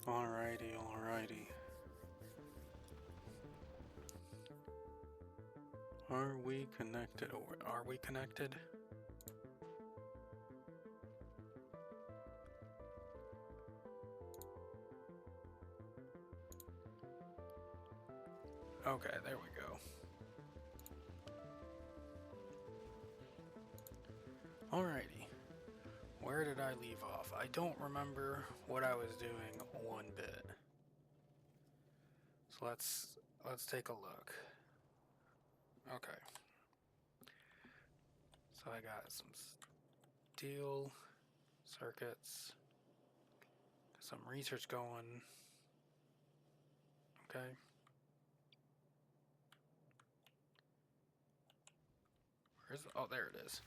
Alrighty, alrighty. Are we connected or are we connected? Okay, there we go. Alrighty. Where did I leave off? I don't remember what I was doing one bit. So let's take a look. Okay. So I got some steel circuits, some research going. Okay. Where's oh, there it is.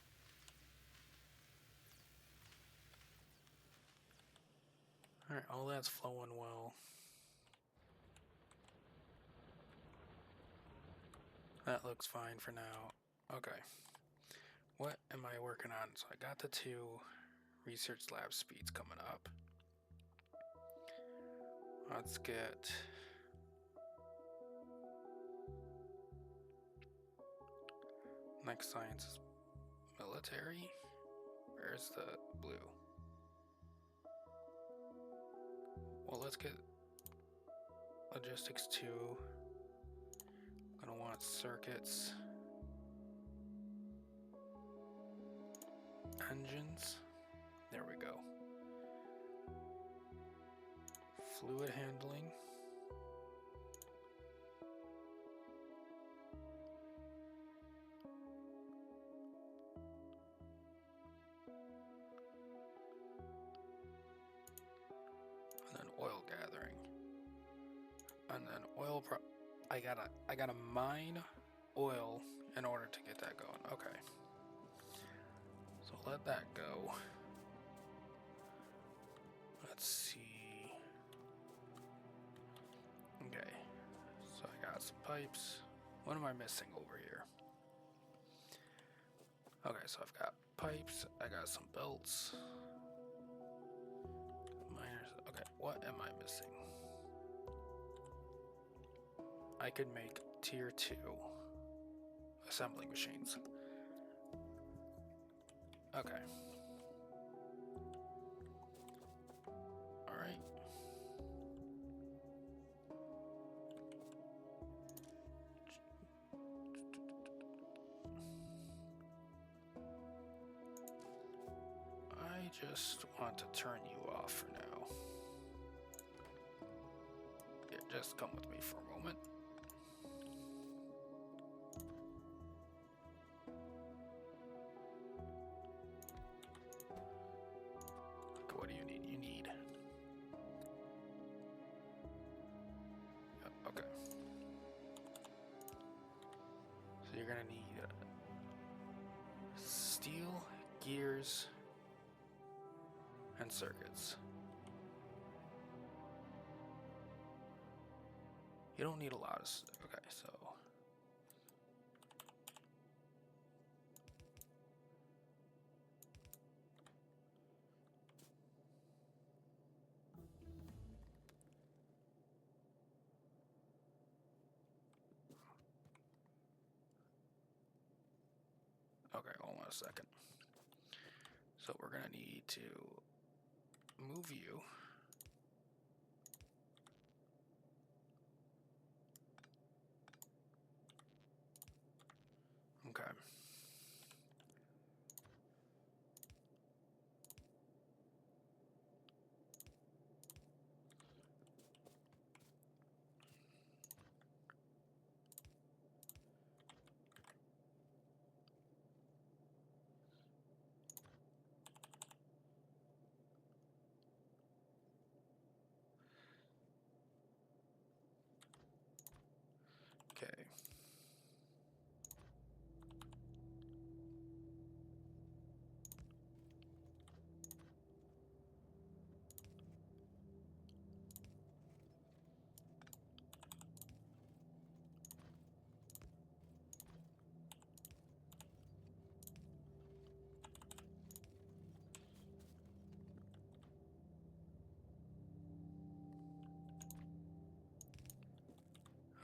Alright, all that's flowing well. That looks fine for now. Okay. What am I working on? So I got the 2 research lab speeds coming up. Let's get next science is military. Where's the blue? Well, let's get logistics 2. Gonna want circuits, engines. There we go. Fluid handling. And then oil gathering. And then oil I gotta mine oil in order to get that going. Okay. So let that go. Let's see. Okay. So I got some pipes. What am I missing over here? Okay, so I've got pipes. I got some belts. Miners. Okay, what am I missing? I could make tier 2 assembling machines. Okay. Alright. I just want to turn you off for now. Yeah, just come with me for a moment. What do you need? You need... Okay. So you're gonna need steel, gears, and circuits. You don't need a lot of... Okay, so... Okay, hold on a second. So we're gonna need to move you. Okay.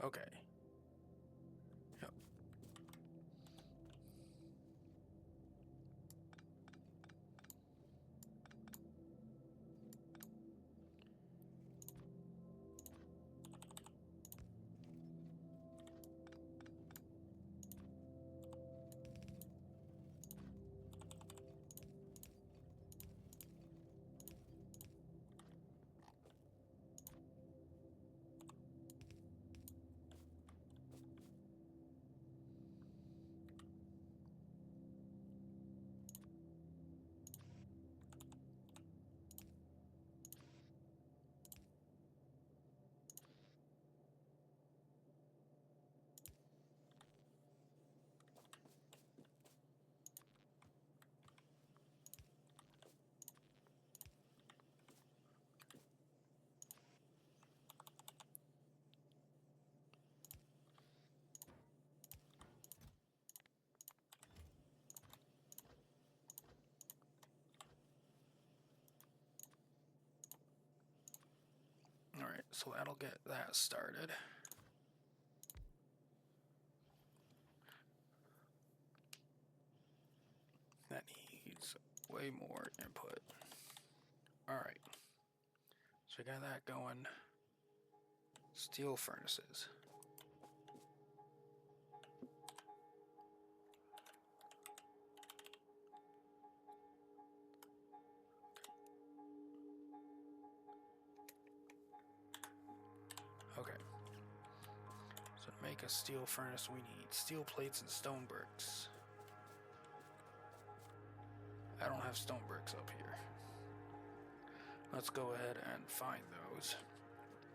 Okay. Yep. Alright, so that'll get that started. That needs way more input. Alright, so we got that going. Steel furnaces. Okay. So to make a steel furnace, we need steel plates and stone bricks. I don't have stone bricks up here. Let's go ahead and find those.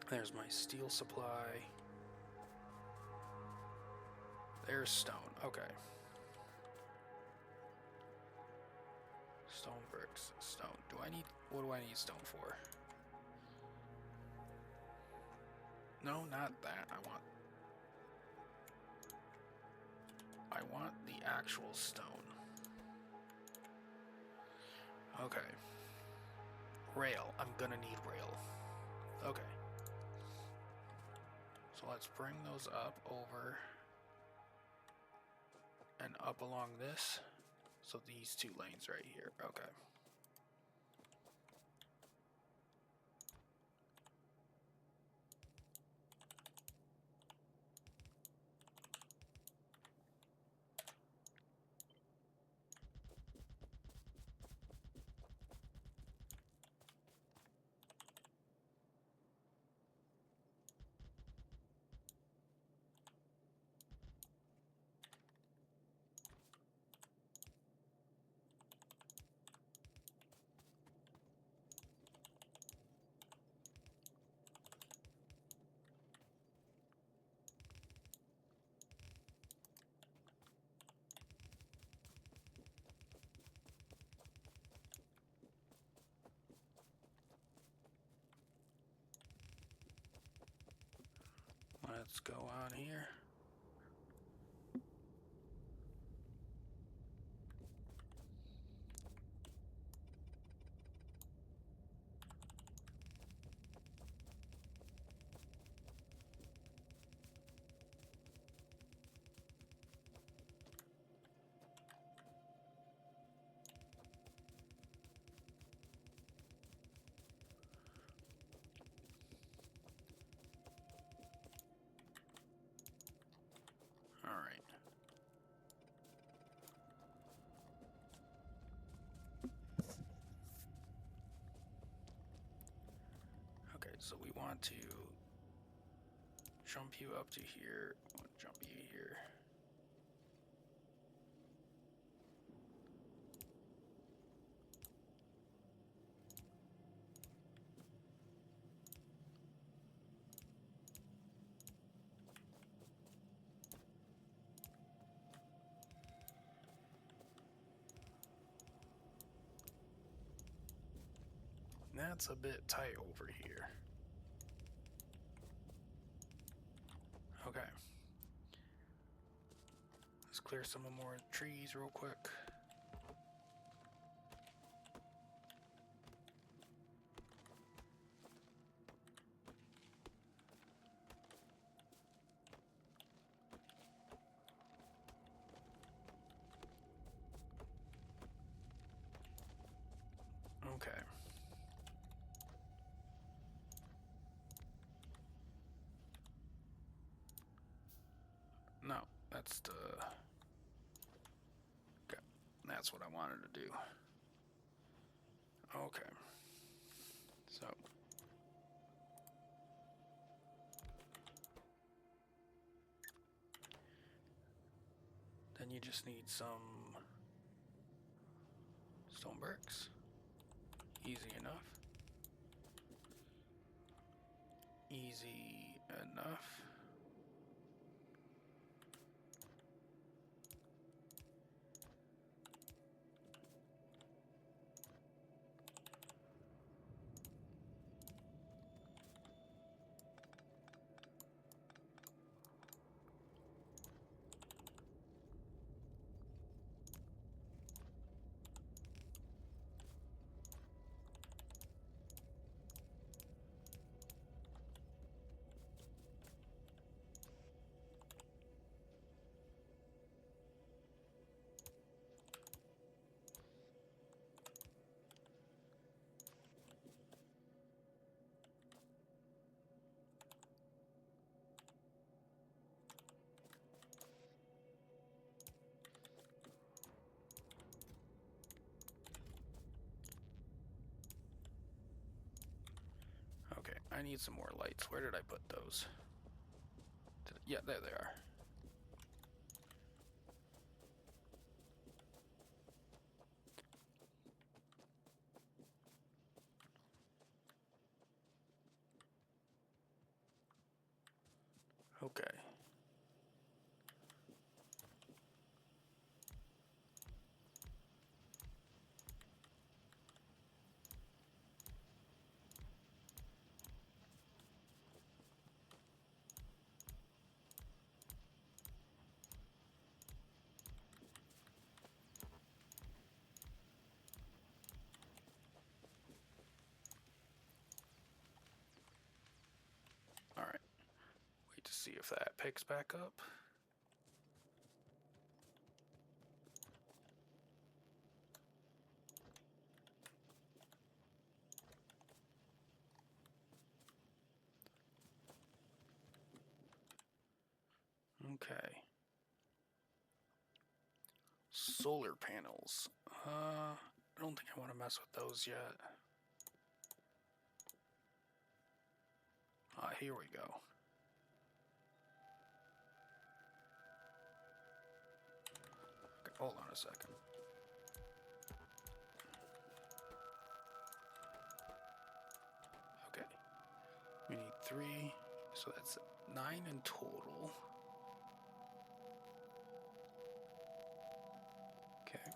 There's my steel supply. There's stone. Okay. Stone bricks. Stone. What do I need stone for? No, not that. I want the actual stone. Okay. Rail. I'm gonna need rail. Okay. So let's bring those up over and up along this. So these two lanes right here. Okay. Let's go on here. All right. Okay, so we want to jump you up to here. I want to jump you here. That's a bit tight over here. Okay. Let's clear some more trees real quick. That's the... Okay, that's what I wanted to do. Okay. So... Then you just need some stone bricks. Easy enough. Easy enough. Okay, I need some more lights. Where did I put those? Yeah, there they are. Okay. Alright. Wait to see if that picks back up. Okay. Solar panels. I don't think I want to mess with those yet. Here we go. Okay, hold on a second. Okay. We need 3, so that's 9 in total. Okay.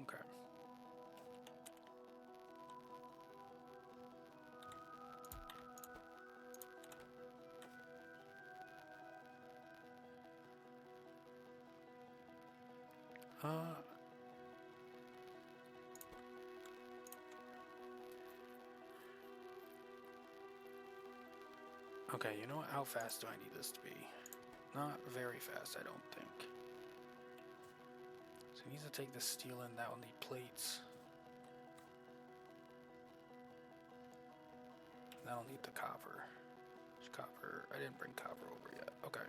Okay. Okay, you know what? How fast do I need this to be? Not very fast, I don't think. So it needs to take the steel in. That will need plates. That'll need the copper. Which copper? I didn't bring copper over yet. Okay.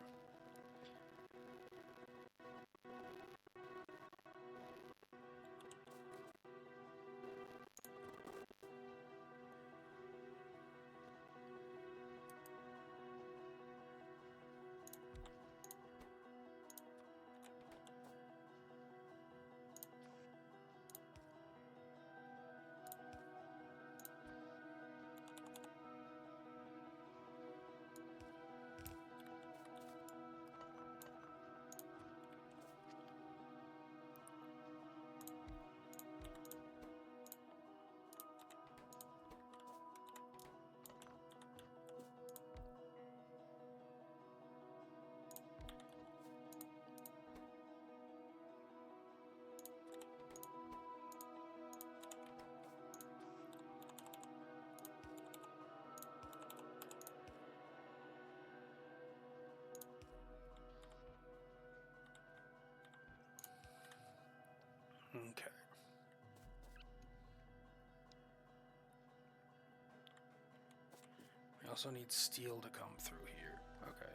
also need steel to come through here. Okay.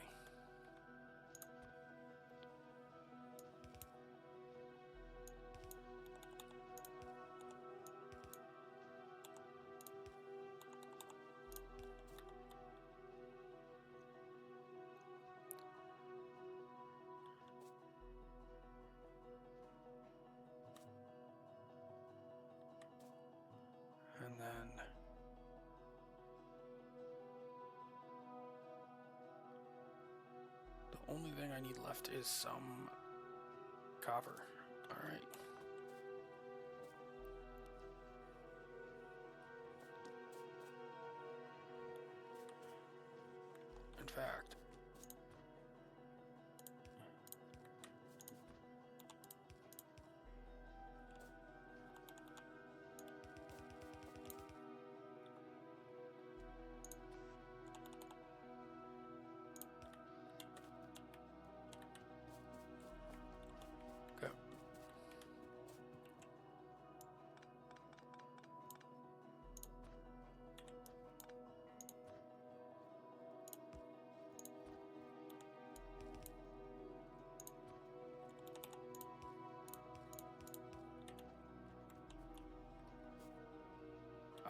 And then the only thing I need left is some copper. All right. In fact, go.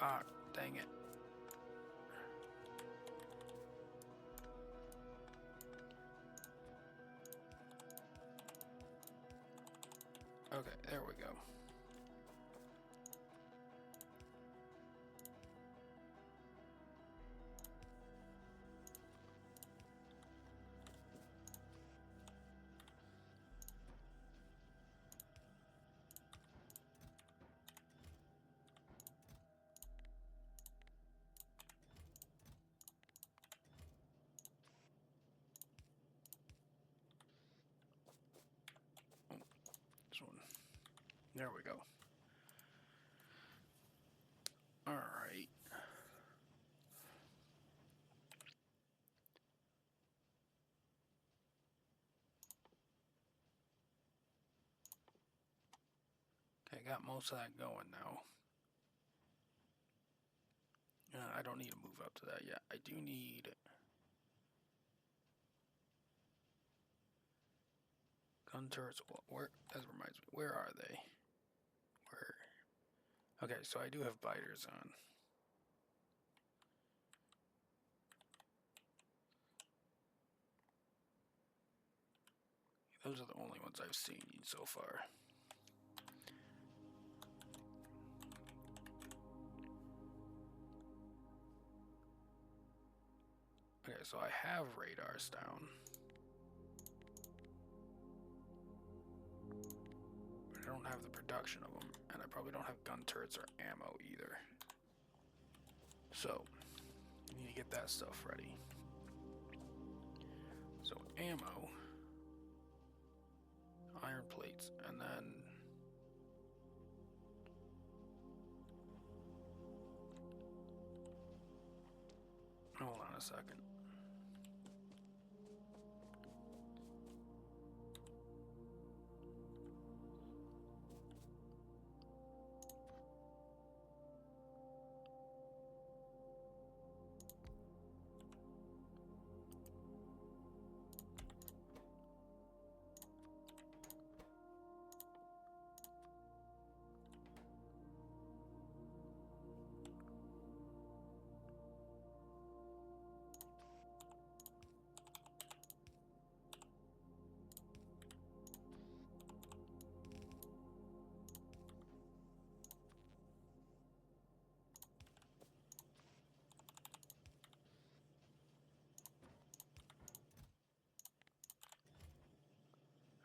Ah, dang it. Okay, there we go. This one. There we go. All right. Okay, got most of that going now. I don't need to move up to that yet. I do need gun turrets. Where? That reminds me. Where are they? Where? Okay, so I do have biters on. Those are the only ones I've seen so far. Okay, so I have radars down. But I don't have the production of them, and I probably don't have gun turrets or ammo either. So, I need to get that stuff ready. So, ammo, iron plates, and then hold on a second.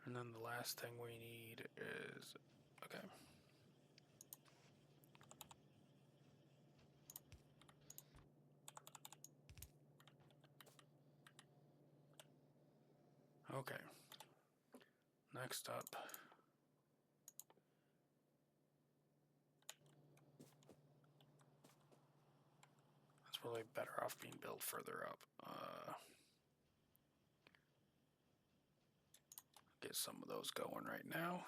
And then the last thing we need is, okay. Okay. Next up. It's probably better off being built further up. Get some of those going right now.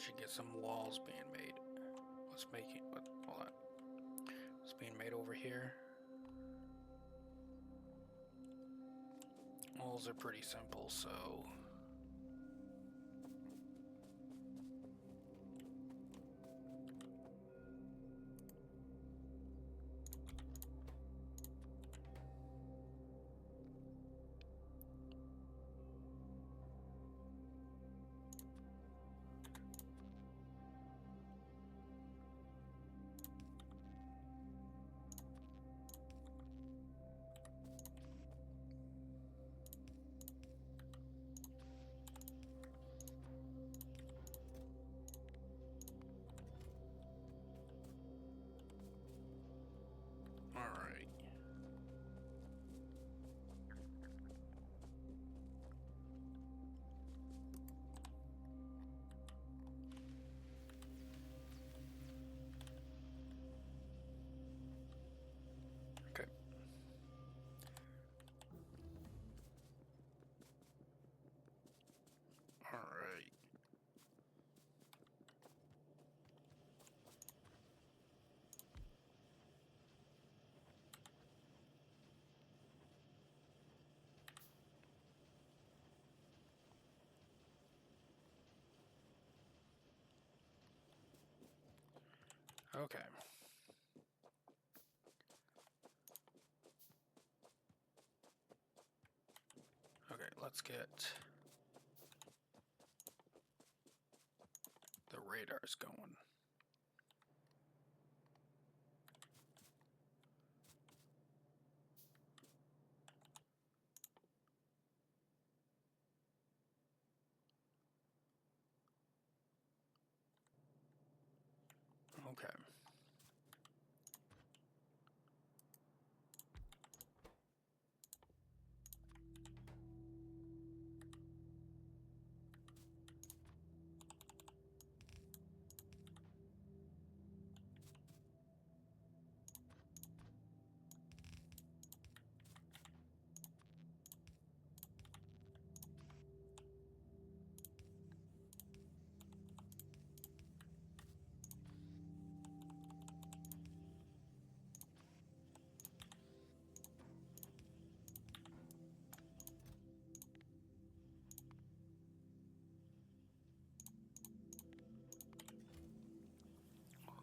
should get some walls being made. Let's make it. Hold on. It's being made over here. Walls are pretty simple, so. Alright. Okay. Alright. Okay. Okay, let's get the radars going. Okay.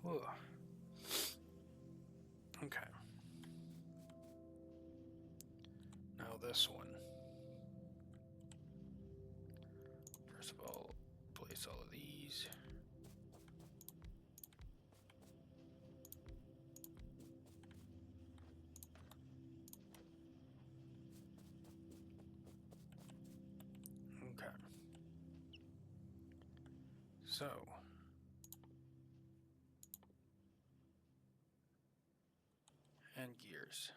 Whew. Okay. Now this one. First of all, place all of these. Okay. So. And gears.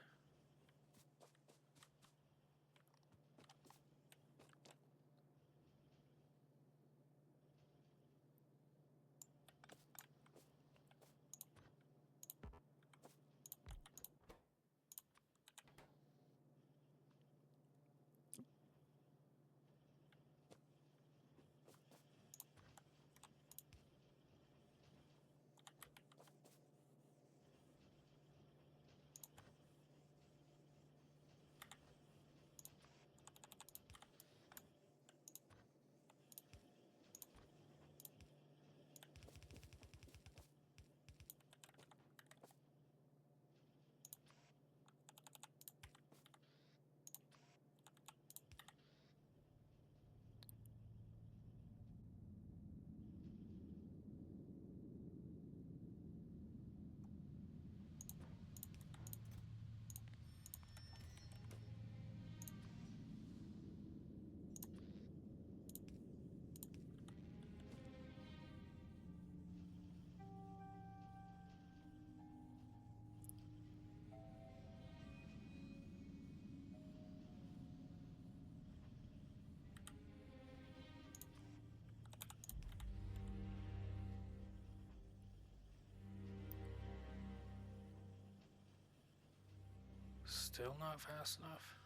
Still not fast enough?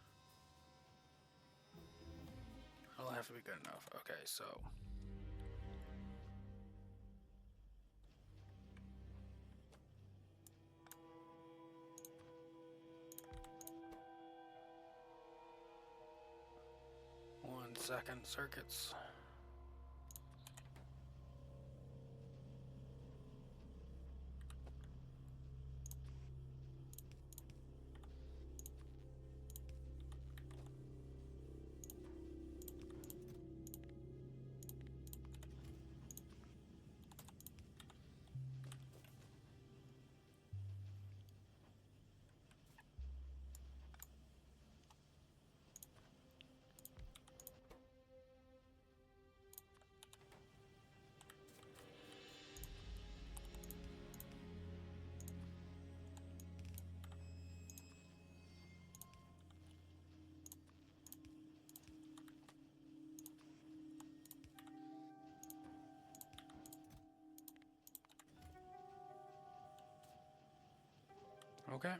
It'll have to be good enough. Okay, so. second. Circuits. Okay.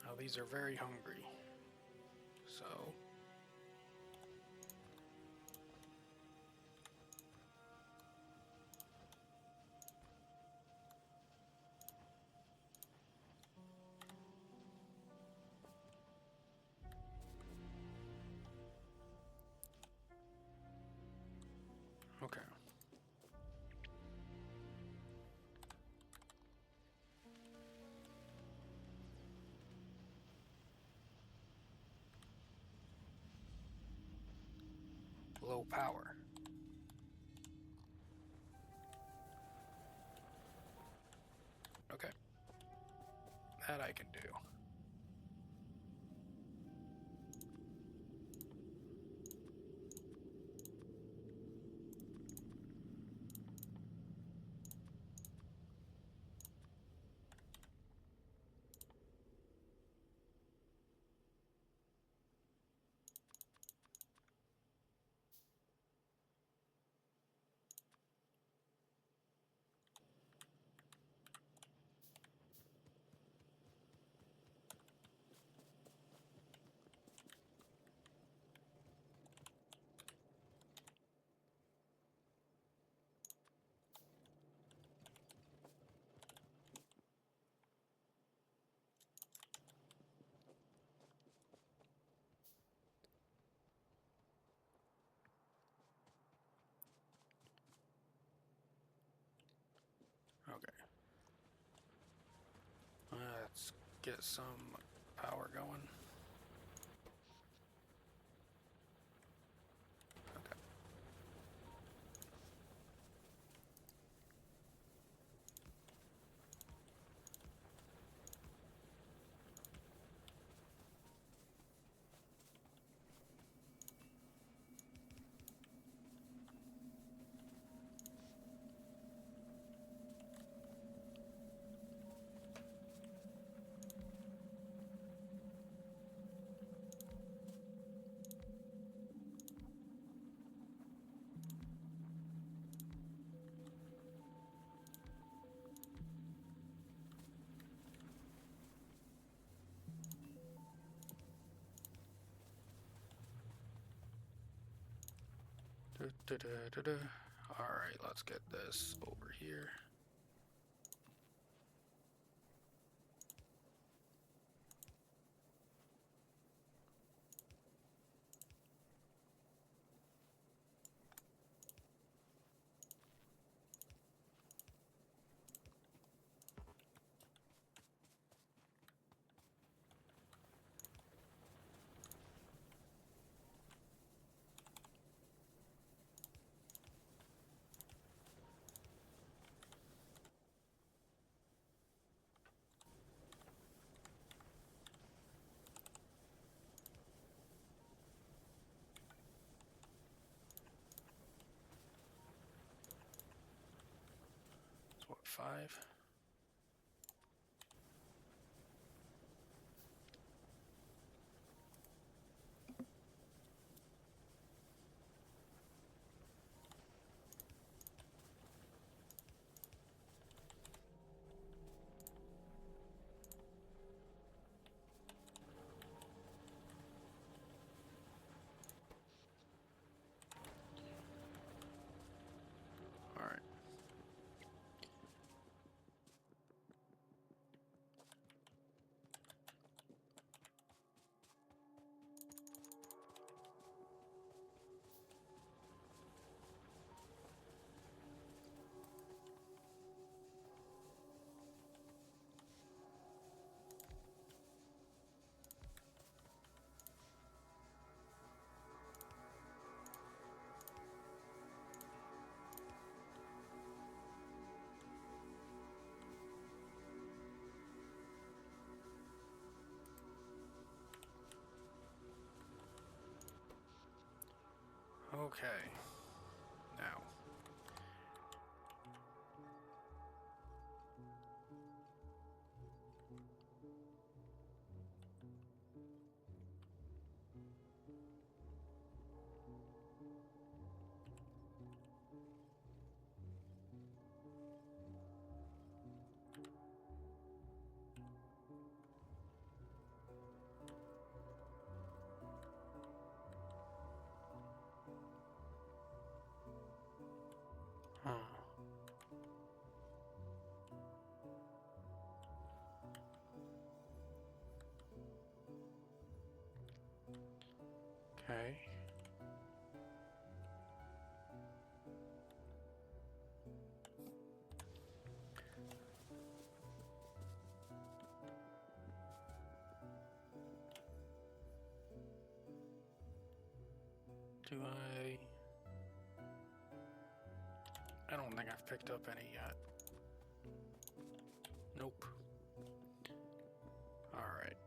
Now these are very hungry. So okay. Low power. Okay. That I can do. Okay. Let's get some power going. Okay. Alright, let's get this over here. It's what, 5? Alright. Okay. Now. Okay. Do I don't think I've picked up any yet. Nope. Alright.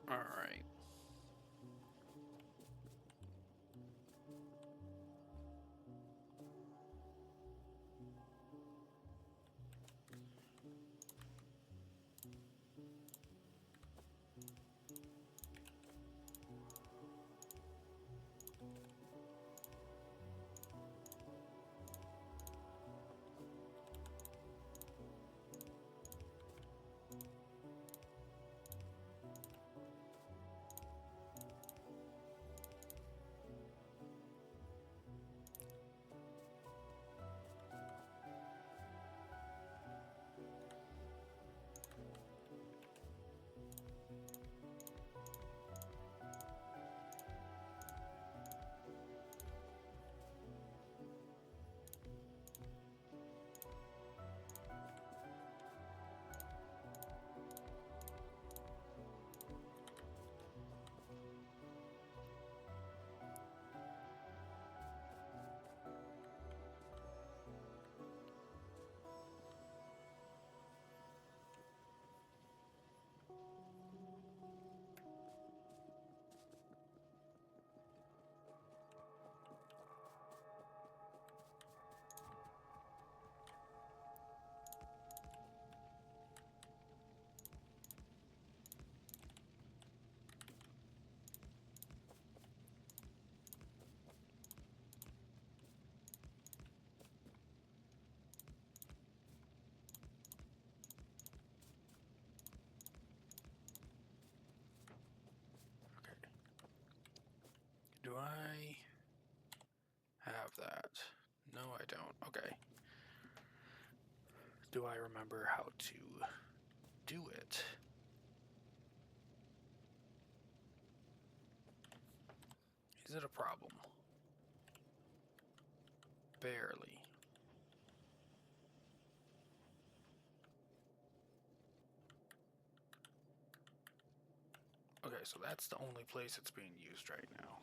Alright. Do I have that? No, I don't. Okay. Do I remember how to do it? Is it a problem? Barely. Okay, so that's the only place it's being used right now.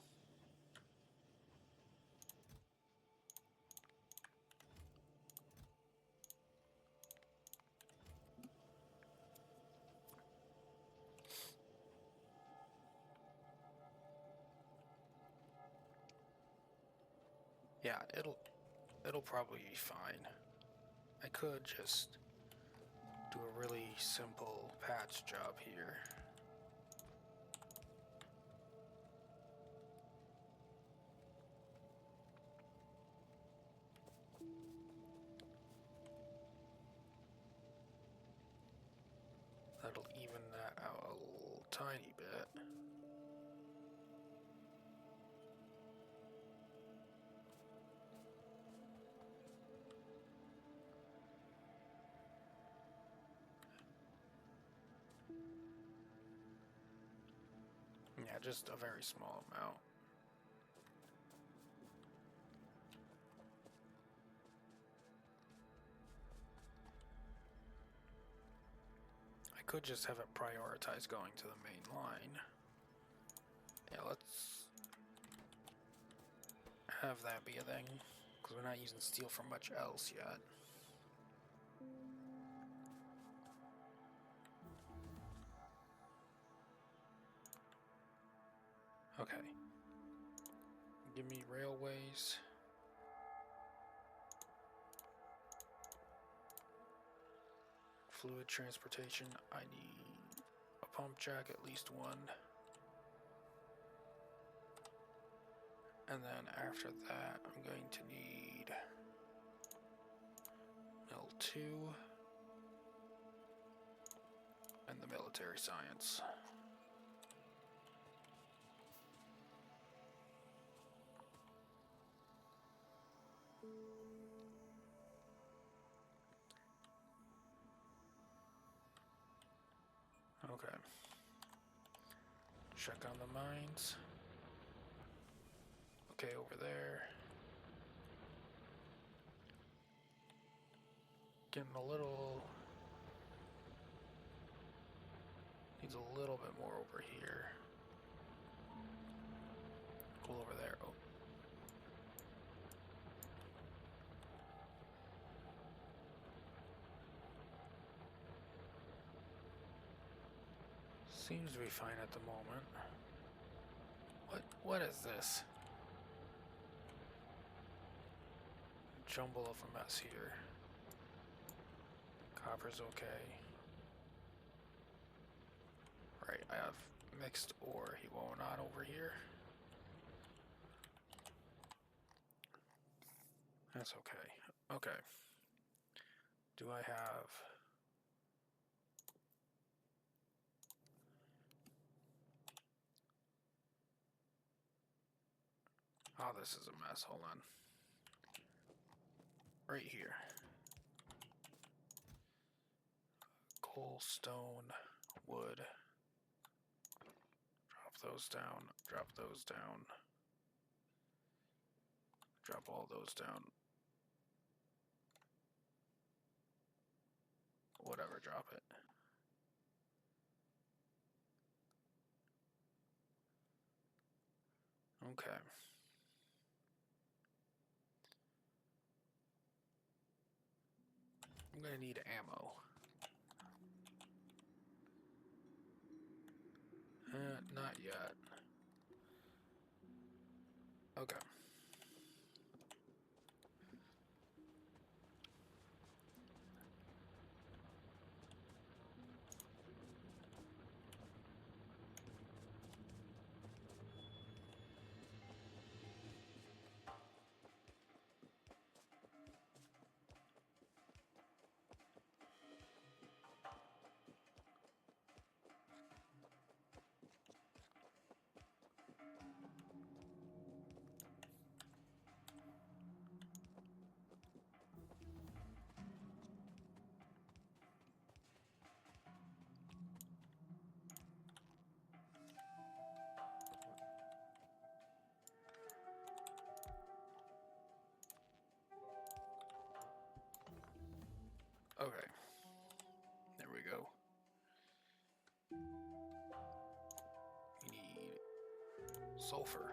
Yeah, it'll probably be fine. I could just do a really simple patch job here. That'll even that out a little tiny bit. Yeah, just a very small amount. I could just have it prioritize going to the main line. Yeah, let's have that be a thing, because we're not using steel for much else yet. Okay. Give me railways. Fluid transportation. I need a pump jack, at least one. And then after that, I'm going to need L2 and the military science. Okay. Check on the mines. Okay, over there. Getting a little... Needs a little bit more over here. Cool over there. Oh. Seems to be fine at the moment. What is this? Jumble of a mess here. Copper's okay. Right, I have mixed ore. He will not over here. That's okay. Okay. Do I have... Oh, this is a mess. Hold on. Right here. Coal, stone, wood. Drop those down. Drop those down. Drop all those down. Whatever, drop it. Okay. I'm gonna need ammo. Not yet. Okay. Okay. There we go. We need sulfur.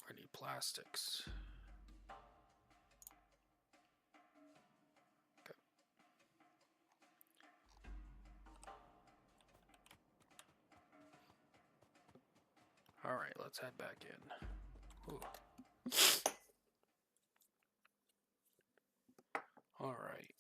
We need plastics. Okay. Alright, let's head back in. Ooh. Alright.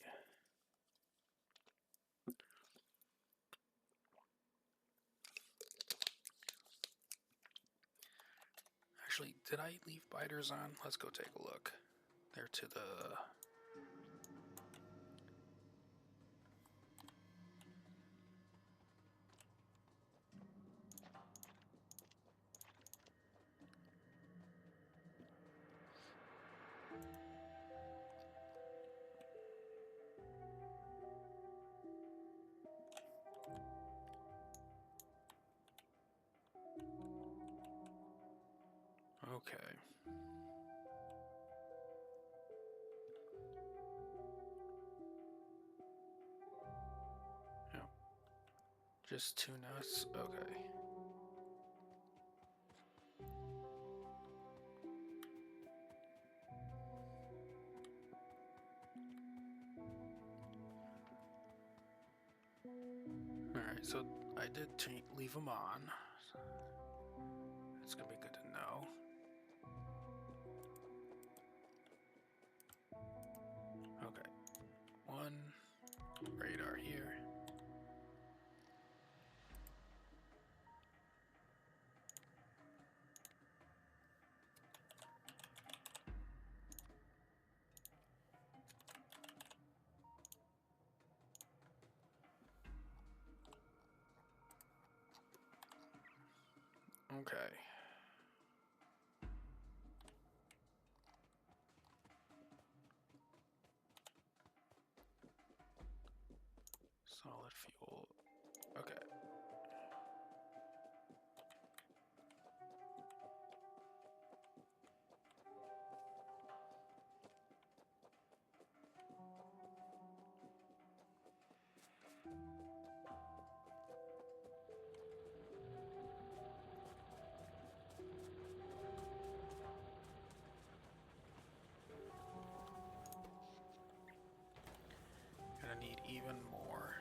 Actually, did I leave biters on? Let's go take a look. They're to the... Okay. Yep. Just 2 nuts? Okay. Alright, so I did leave them on. It's gonna be good to know. Okay. 1 radar here. Okay. Solid fuel. Okay. Gonna need even more.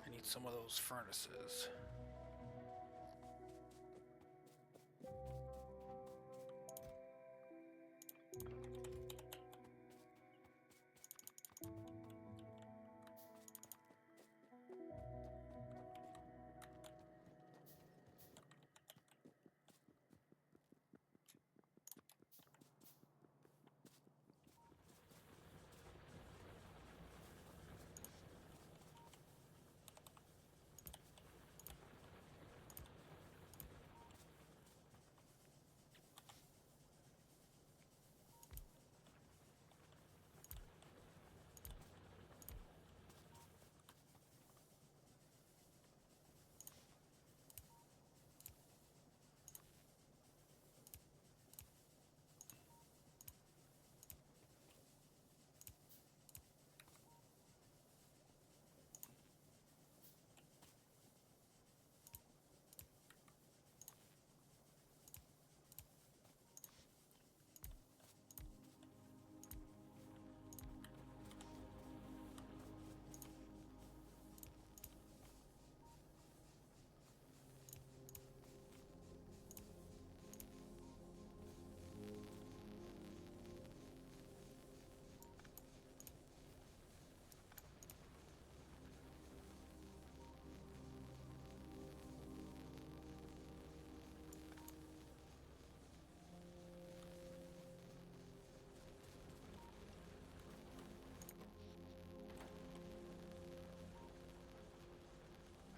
I need some of those furnaces.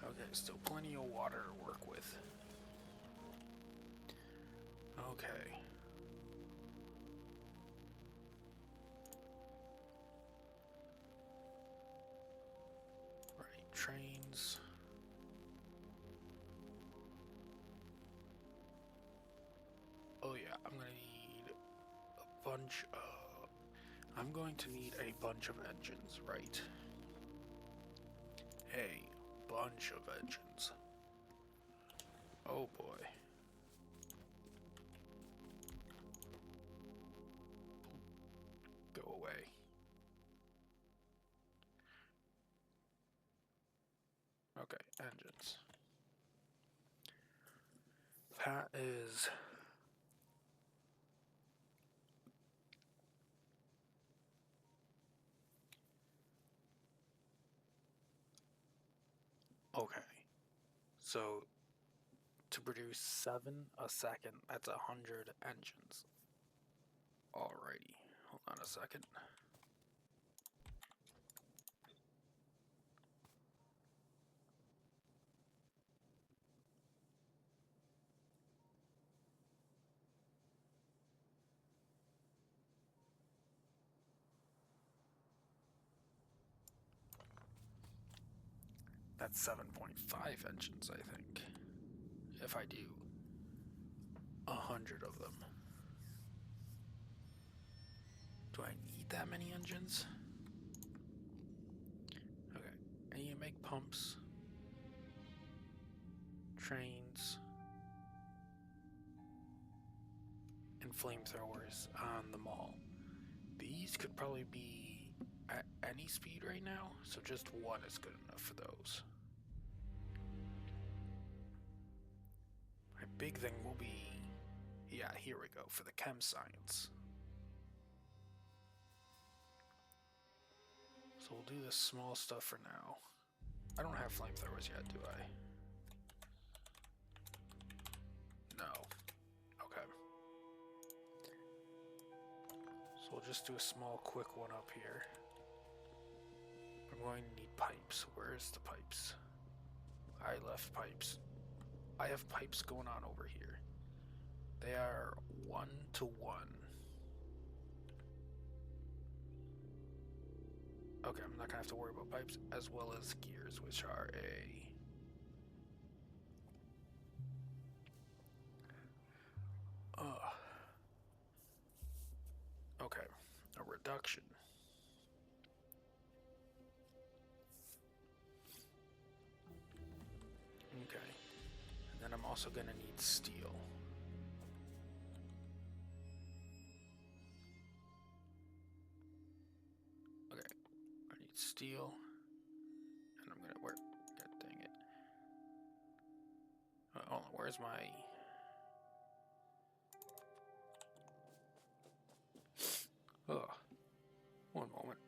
Okay, still plenty of water to work with. Okay. Right, trains. Oh yeah, I'm gonna need a bunch of... I'm going to need a bunch of engines, right? A bunch of engines. Oh boy. Go away. Okay, engines. That is... Okay. So, to produce 7 a second, that's 100 engines. Alrighty. Hold on a second. That's 7.5 engines, I think. If I do 100 of them. Do I need that many engines? Okay. I need to make pumps, trains, and flamethrowers on the mall. These could probably be at any speed right now, so just one is good enough for those. My big thing will be, yeah, here we go, for the chem science. So we'll do this small stuff for now. I don't have flamethrowers yet, do I? No. Okay. So we'll just do a small, quick one up here. I'm going to need pipes. Where's the pipes? I left pipes. I have pipes going on over here. They are 1 to 1. Okay, I'm not gonna have to worry about pipes, as well as gears, which are okay, a reduction. Okay, and then I'm also gonna need steel. Okay, I need steel, and I'm gonna work. God dang it! Hold on, where's my? Oh, one moment.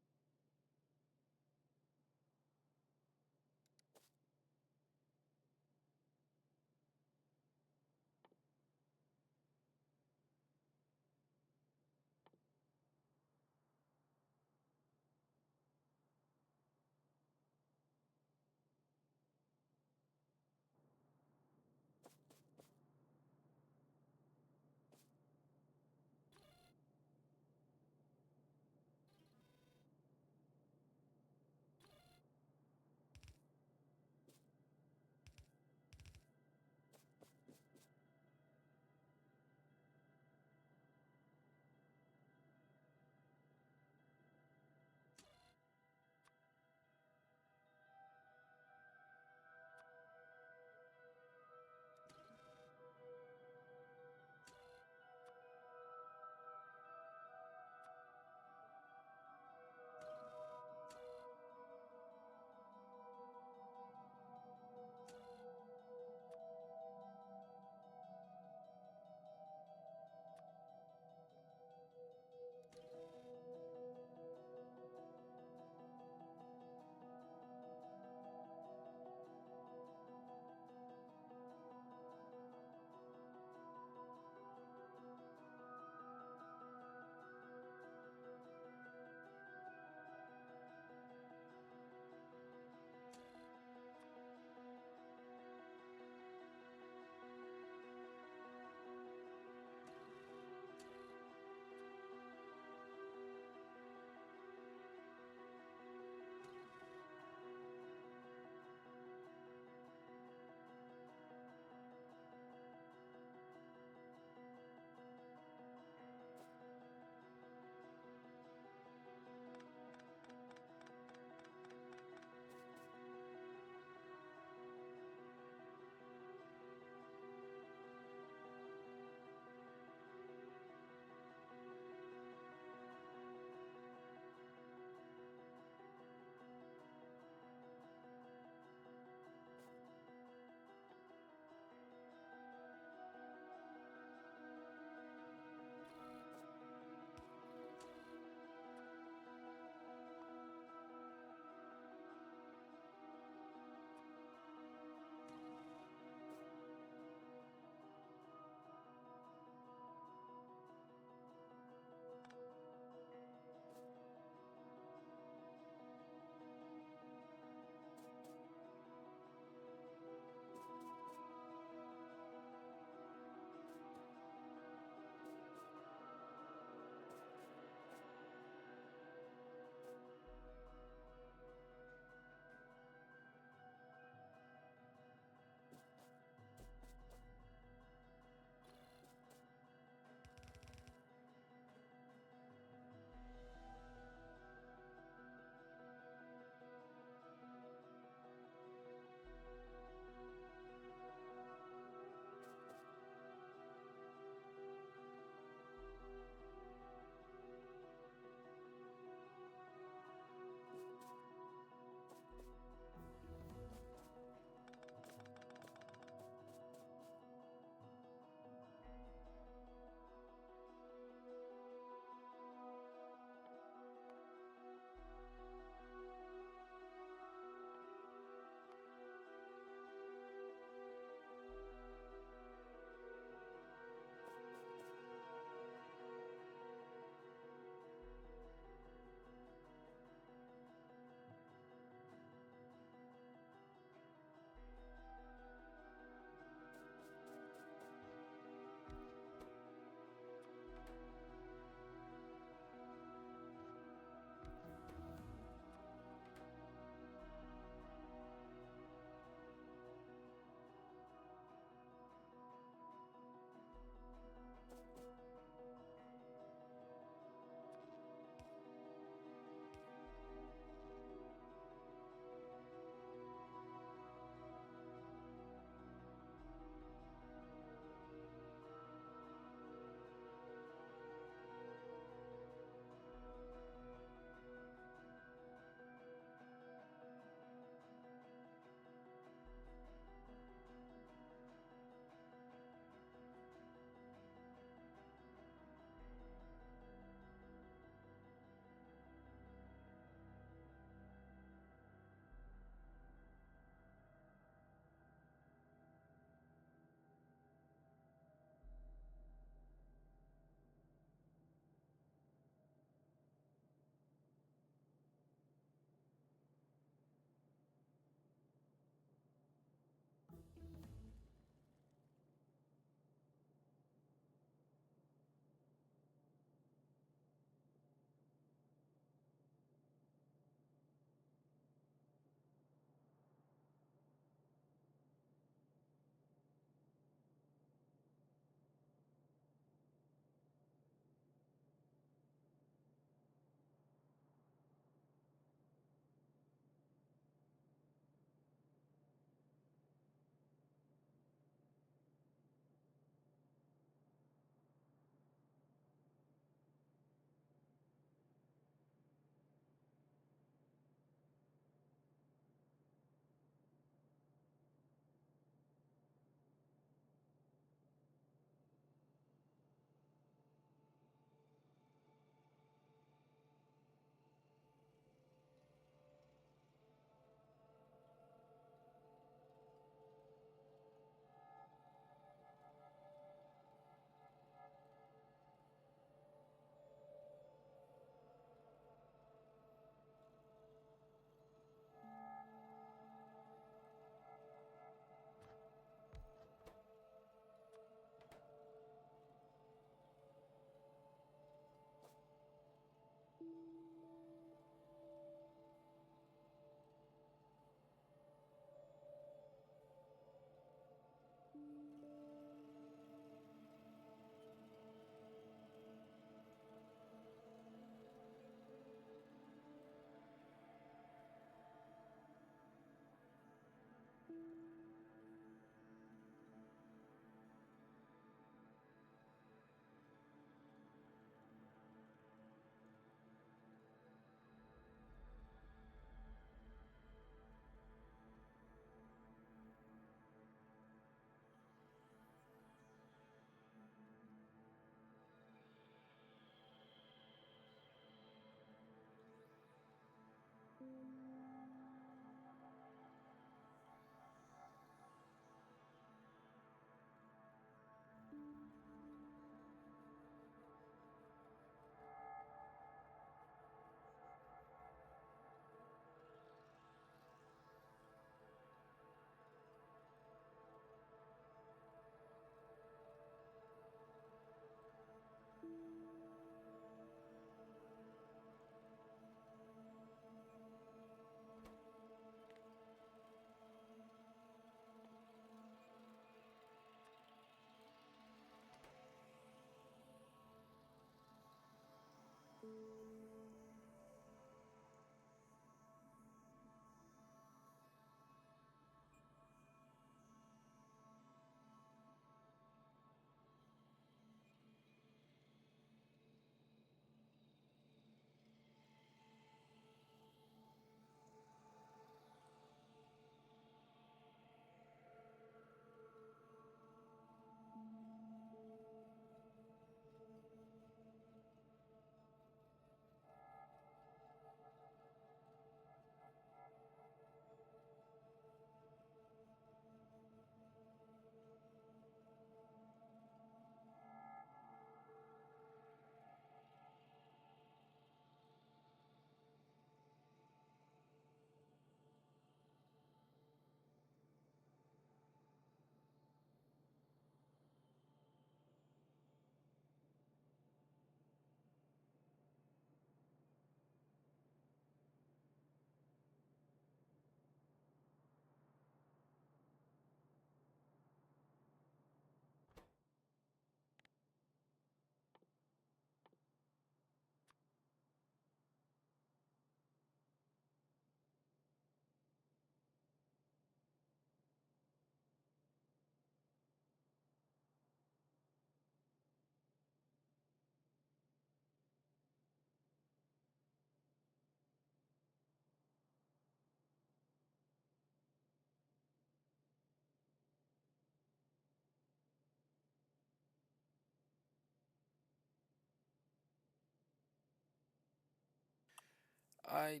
I,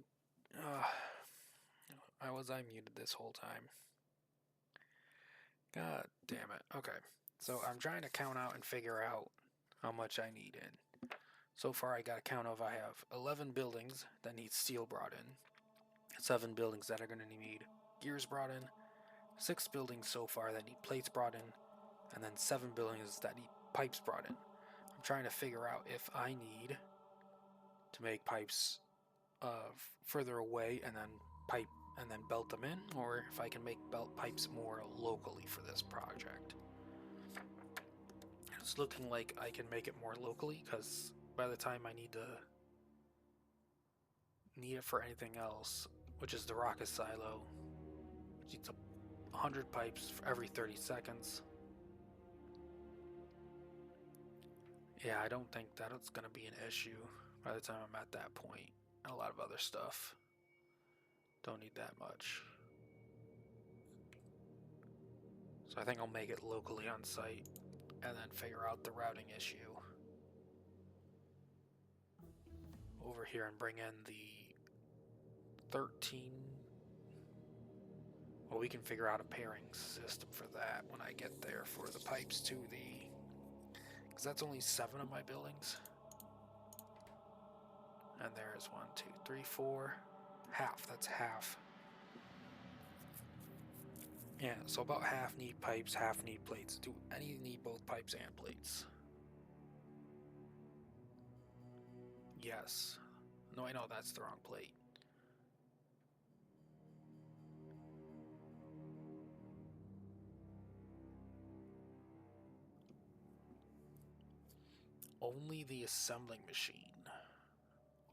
was I muted this whole time? God damn it. Okay. So I'm trying to count out and figure out how much I need in. So far I got a count of I have 11 buildings that need steel brought in, 7 buildings that are going to need gears brought in, 6 buildings so far that need plates brought in, and then 7 buildings that need pipes brought in. I'm trying to figure out if I need to make pipes further away and then belt them in, or if I can make belt pipes more locally for this project. It's looking like I can make it more locally, because by the time I need it for anything else, which is the rocket silo, which needs 100 pipes for every 30 seconds. Yeah, I don't think that's going to be an issue by the time I'm at that point. And a lot of other stuff. Don't need that much. So I think I'll make it locally on site and then figure out the routing issue over here and bring in the 13. Well, we can figure out a pairing system for that when I get there for the pipes to the... Because that's only 7 of my buildings. And there's 1, 2, 3, 4. Half, that's half. Yeah, so about half need pipes, half need plates. Do any need both pipes and plates? Yes. No, I know that's the wrong plate. Only the assembling machine.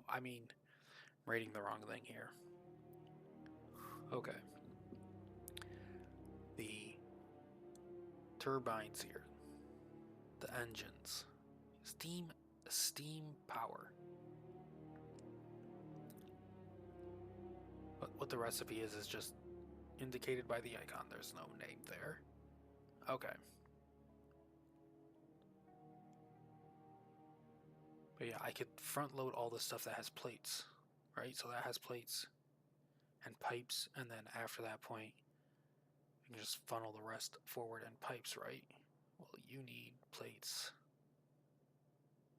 I mean, I'm reading the wrong thing here. Okay. The turbines here. The engines. Steam power. But what the recipe is just indicated by the icon. There's no name there. Okay. But yeah, I could front load all the stuff that has plates, right? So that has plates and pipes, and then after that point, you can just funnel the rest forward in pipes, right? Well, you need plates.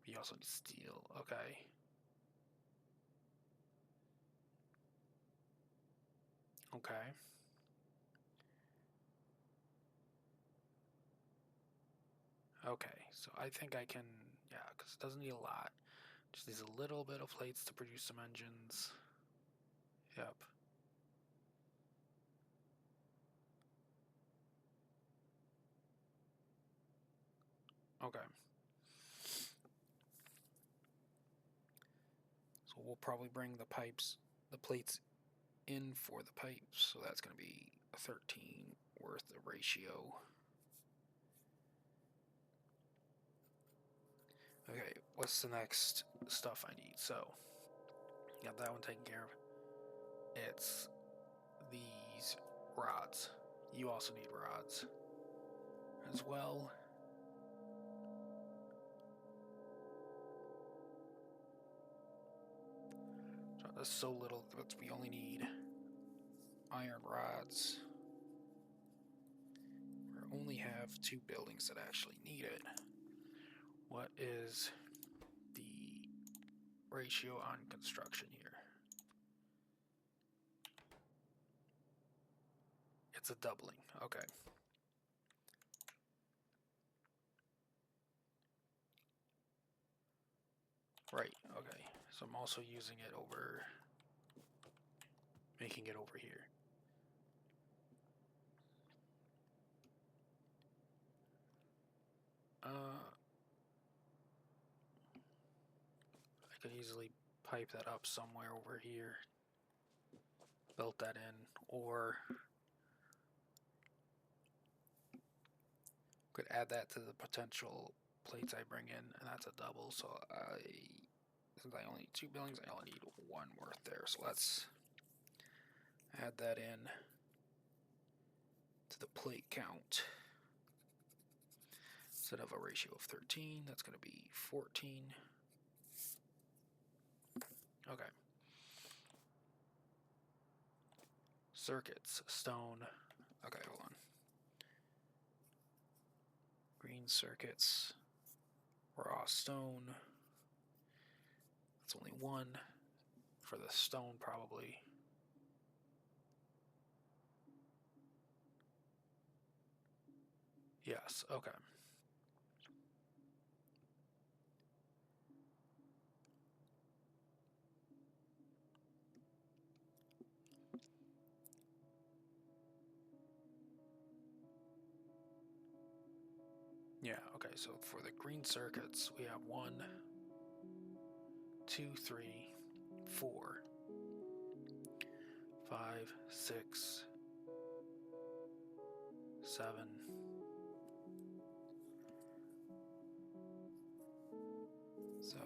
You also need steel. Okay. Okay. Okay, so I think I can, yeah, because it doesn't need a lot. Just needs a little bit of plates to produce some engines. Yep. Okay. So we'll probably bring the plates in for the pipes. So that's going to be a 13 worth of ratio. Okay, what's the next stuff I need? So, got that one taken care of. It's these rods. You also need rods as well. So there's so little that we only need iron rods. We only have 2 buildings that actually need it. What is the ratio on construction here? It's a doubling. Okay. Right, okay. So I'm also using it over, making it over here. I could easily pipe that up somewhere over here. Belt that in, or could add that to the potential plates I bring in, and that's a double. So since I only need 2 buildings, I only need 1 worth there. So let's add that in to the plate count. Instead of a ratio of 13, that's going to be 14. Okay. Circuits, stone. Okay, hold on. Green circuits, raw stone. That's only one for the stone, probably. Yes, okay. Yeah, okay, so for the green circuits, we have 1, 2, 3, 4, 5, 6, 7, 7.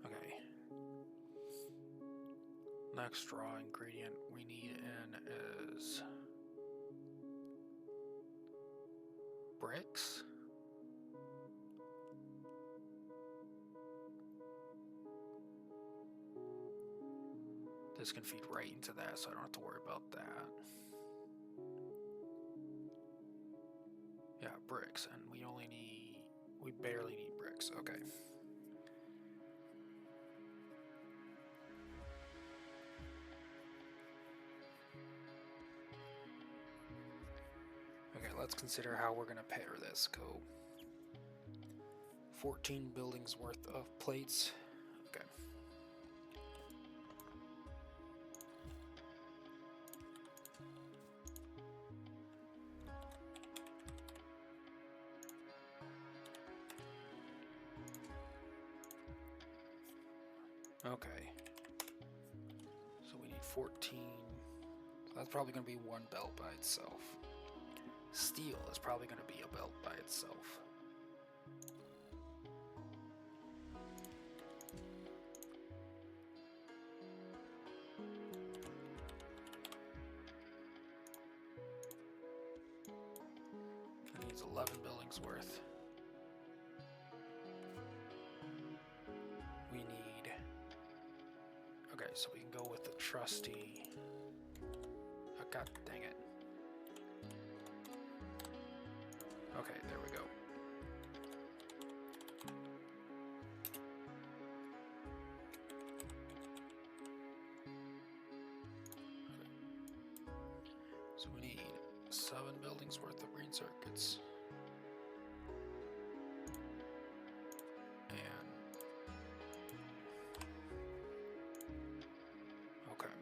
Okay. Next raw ingredient we need in is bricks. This can feed right into that, so I don't have to worry about that. Yeah, bricks, and we barely need bricks, okay. Okay, let's consider how we're gonna pair this. Go 14 buildings worth of plates. Okay. Okay. So we need 14. So that's probably going to be one belt by itself. Steel is probably going to be a belt by itself. It needs 11 buildings worth. We need... Okay, so we can go with the trusty... Oh, god dang it. Okay, there we go. So we need 7 buildings worth of green circuits. And... Okay.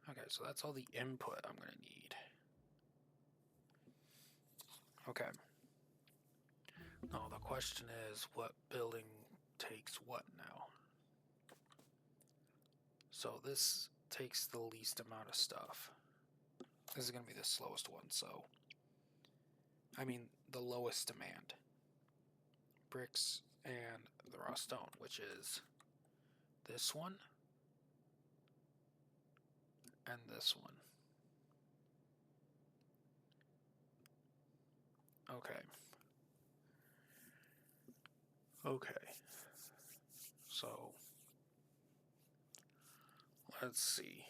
Okay, so that's all the input I'm going to need. Okay. Now the question is, what building takes what now? So this takes the least amount of stuff. This is going to be the slowest one, so... I mean, the lowest demand. Bricks and the raw stone, which is this one and this one. Okay. Okay. So, let's see.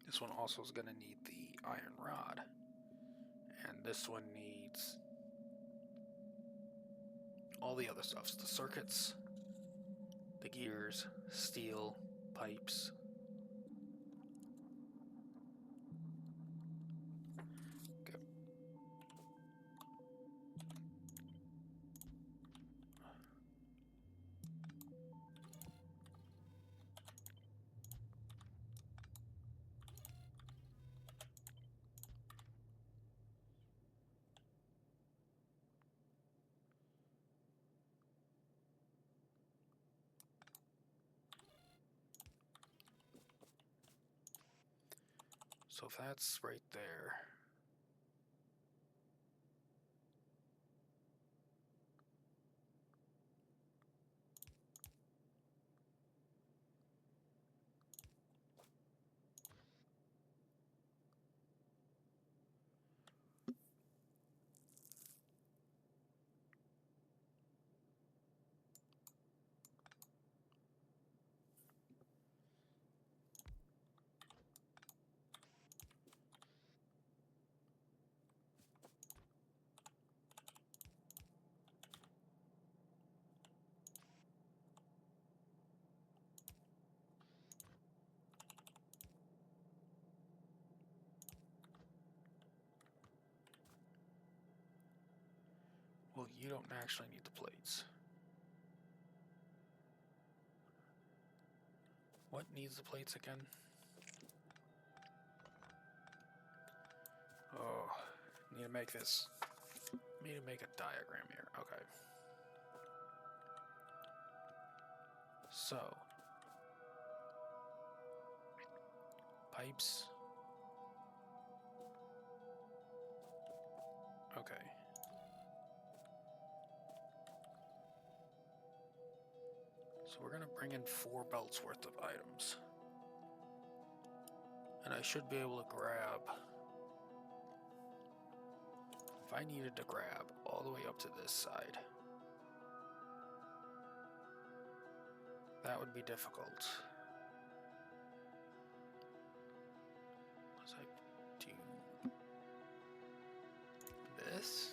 This one also is going to need the iron rod. And this one needs all the other stuff. The circuits, the gears, steel, pipes. Okay. So if that's right there. Well, you don't actually need the plates. What needs the plates again? Oh, need to make this. Need to make a diagram here. Okay. So, pipes. Okay. So we're gonna bring in 4 belts worth of items. And I should be able to grab, if I needed to grab all the way up to this side, that would be difficult. Was I do this?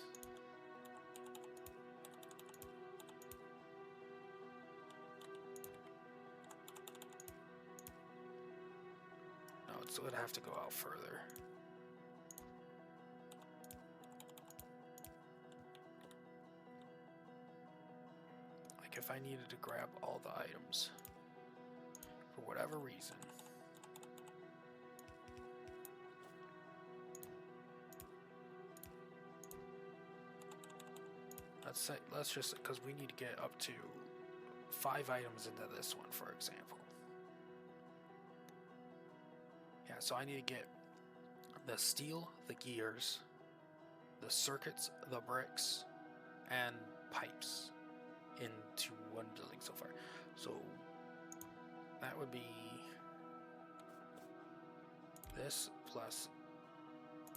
No, it would have to go out further. Like if I needed to grab all the items, for whatever reason. Let's just, because we need to get up to 5 items into this one, for example. Yeah, so I need to get the steel, the gears, the circuits, the bricks, and pipes into one building so far. So that would be this plus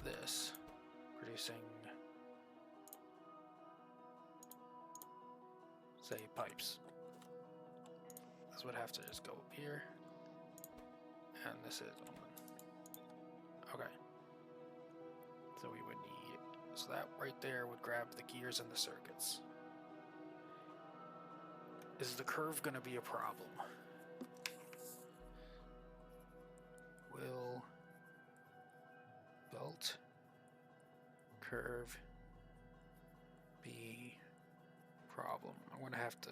this, producing, say, pipes. This would have to just go up here, and this is on. Okay. So we would need, so that right there would grab the gears and the circuits. Is the curve going to be a problem? Will belt curve be problem? I'm going to have to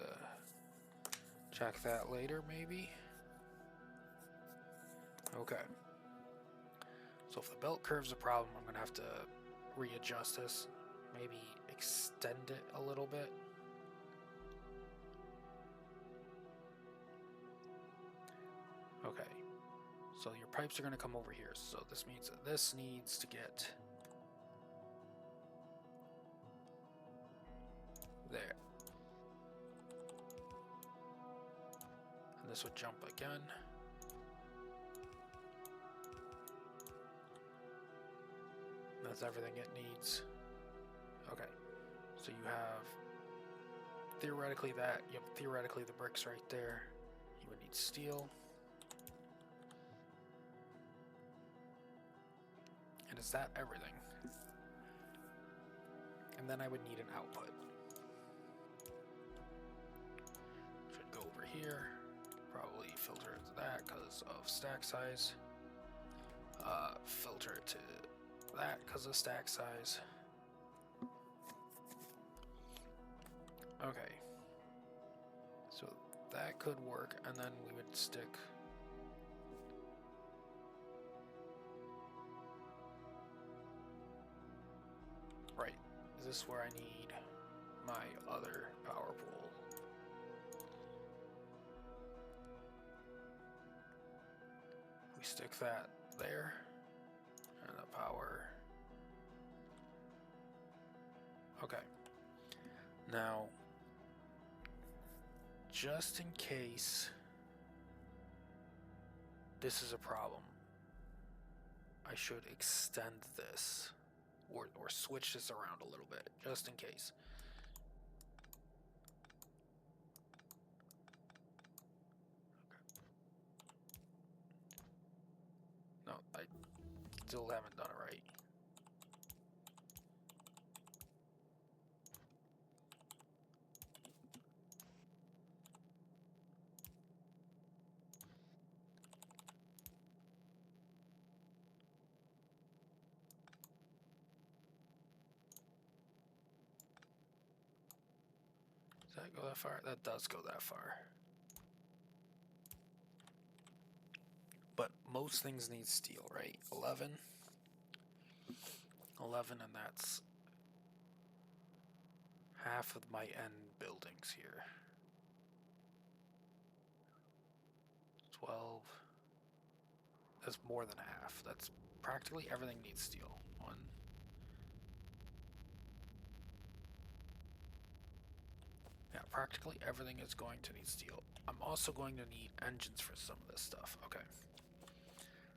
check that later, maybe. Okay. So if the belt curve's a problem, I'm going to have to readjust this. Maybe extend it a little bit. Okay. So your pipes are going to come over here. So this means that this needs to get there. And this would jump again. That's everything it needs. Okay. So you have theoretically that. You have theoretically the bricks right there. You would need steel. And is that everything? And then I would need an output. Should go over here. Probably filter it to that because of stack size. Filter it to that because of stack size. Okay. So that could work, and then we would stick right. Is this where I need my other power pole? We stick that there. Now, just in case this is a problem, I should extend this or switch this around a little bit, just in case. No, I still haven't done it right. Does that go that far? That does go that far. But most things need steel, right? 11, and that's half of my end buildings here. 12. That's more than half. That's practically everything needs steel. 1. Yeah, practically everything is going to need steel. I'm also going to need engines for some of this stuff. Okay.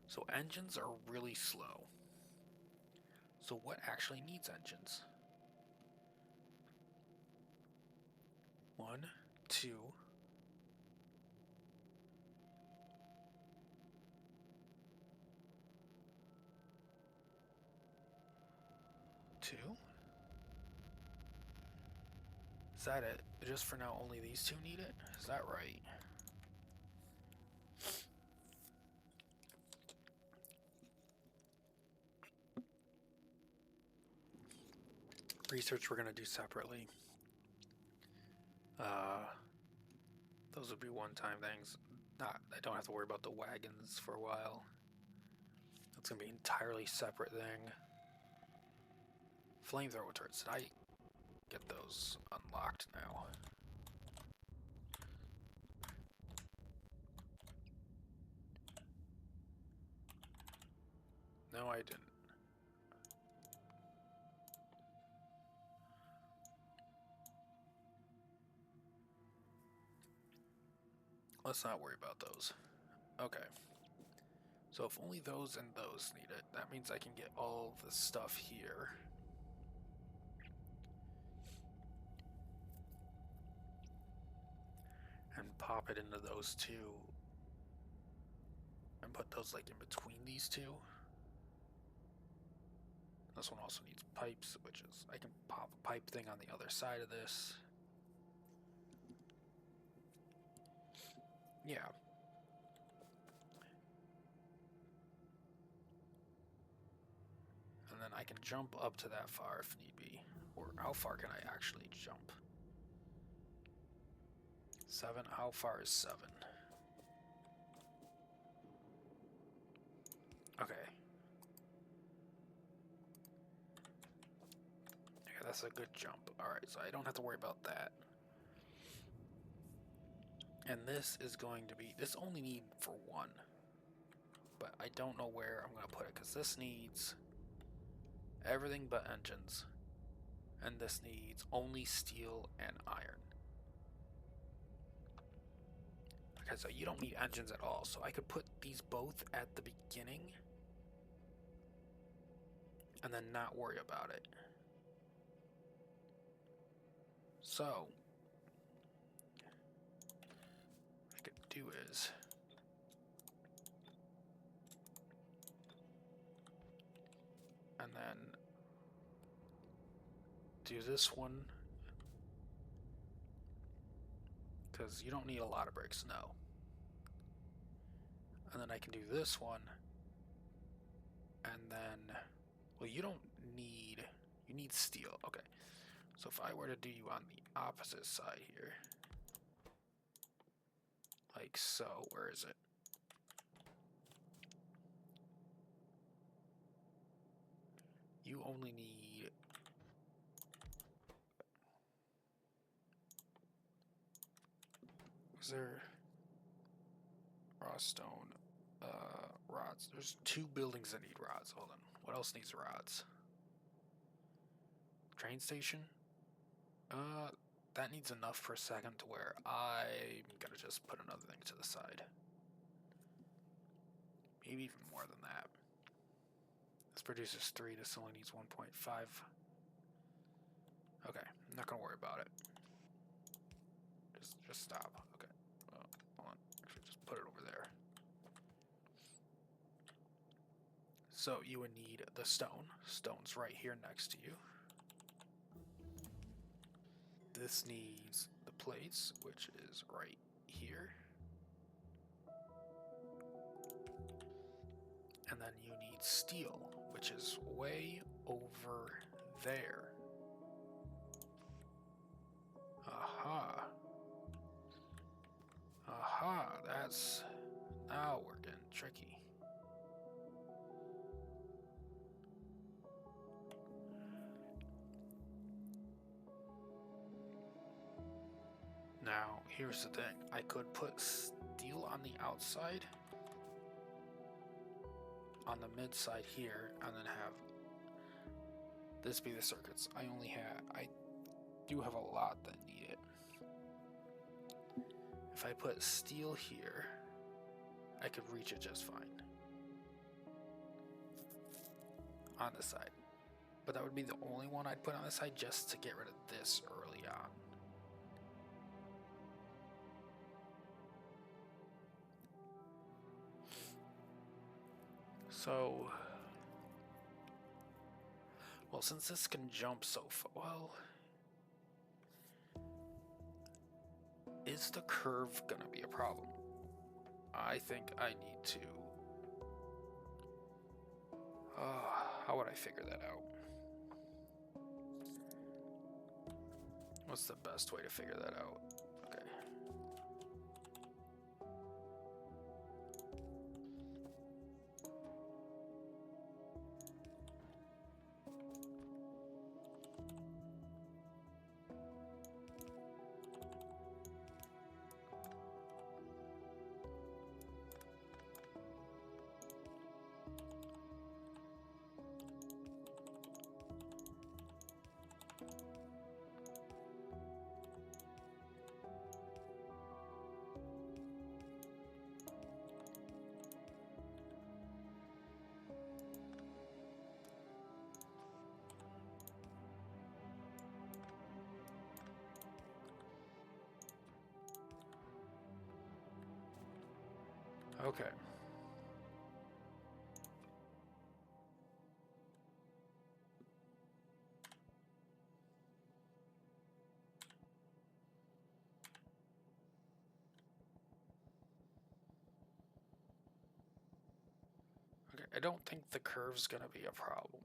So engines are really slow. So what actually needs engines? 1, 2. 2. Is that it? Just for now, only these 2 need it? Is that right? Research we're going to do separately. Those would be one-time things. I don't have to worry about the wagons for a while. That's going to be an entirely separate thing. Flamethrower turrets. Did I get those unlocked now? No, I didn't. Let's not worry about those. Okay. So if only those and those need it, that means I can get all of the stuff here. And pop it into those 2. And put those like in between these 2. This one also needs pipes, which is, I can pop a pipe thing on the other side of this. Yeah. And then I can jump up to that far if need be. Or how far can I actually jump? 7? How far is 7? Okay. Yeah, that's a good jump. Alright, so I don't have to worry about that. And this is going to be, this only need for 1. But I don't know where I'm going to put it, because this needs everything but engines. And this needs only steel and iron. Okay, so you don't need engines at all, so I could put these both at the beginning and then not worry about it. So what I could do is and then do this one, because you don't need a lot of bricks, no. And then I can do this one, and then, well, you don't need, you need steel. Okay, so if I were to do you on the opposite side here, like so, where is it? You only need, is there raw stone, rods? There's 2 buildings that need rods. Hold on, what else needs rods? Train station? that needs enough for a second to where I'm gonna just put another thing to the side. Maybe even more than that. This produces 3, this only needs 1.5. Okay, I'm not gonna worry about it. Just stop. Okay. Well, hold on. Actually, just put it over there. So you would need the stone. Stone's right here next to you. This needs the plates, which is right here. And then you need steel, which is way over there. Aha. Aha, that's... Now we're getting tricky. Now, here's the thing. I could put steel on the outside, on the mid side here, and then have this be the circuits. I do have a lot that need it. If I put steel here, I could reach it just fine. On the side. But that would be the only one I'd put on the side just to get rid of this early on. So, well, since this can jump so far, well, is the curve gonna be a problem? I think I need to, how would I figure that out? What's the best way to figure that out? Okay. Okay. Okay, I don't think the curve's gonna be a problem.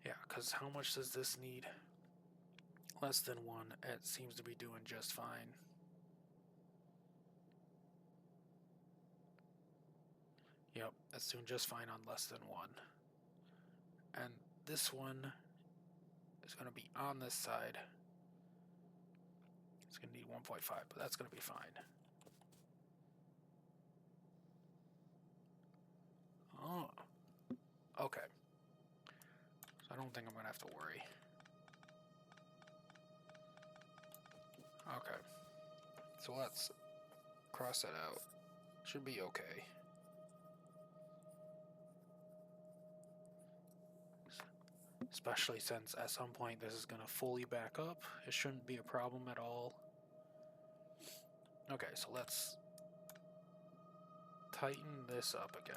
Yeah, because how much does this need? Less than 1. It seems to be doing just fine. Yep, that's doing just fine on less than 1. And this one is going to be on this side. It's going to need 1.5, but that's going to be fine. Oh, okay. So I don't think I'm going to have to worry. Okay. So let's cross that out. Should be okay. Especially since at some point this is going to fully back up. It shouldn't be a problem at all. Okay, so let's tighten this up again.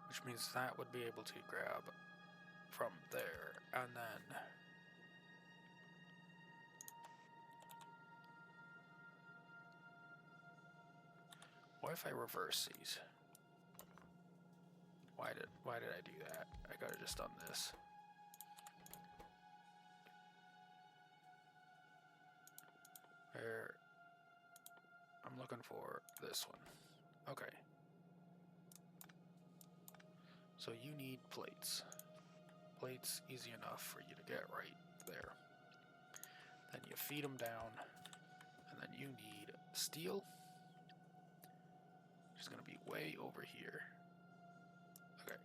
Which means that would be able to grab from there, and then what if I reverse these? Why did I do that? I could have just done this. I'm looking for this one. Okay. So you need plates. Plates, easy enough for you to get right there. Then you feed them down, and then you need steel, which is going to be way over here. Okay,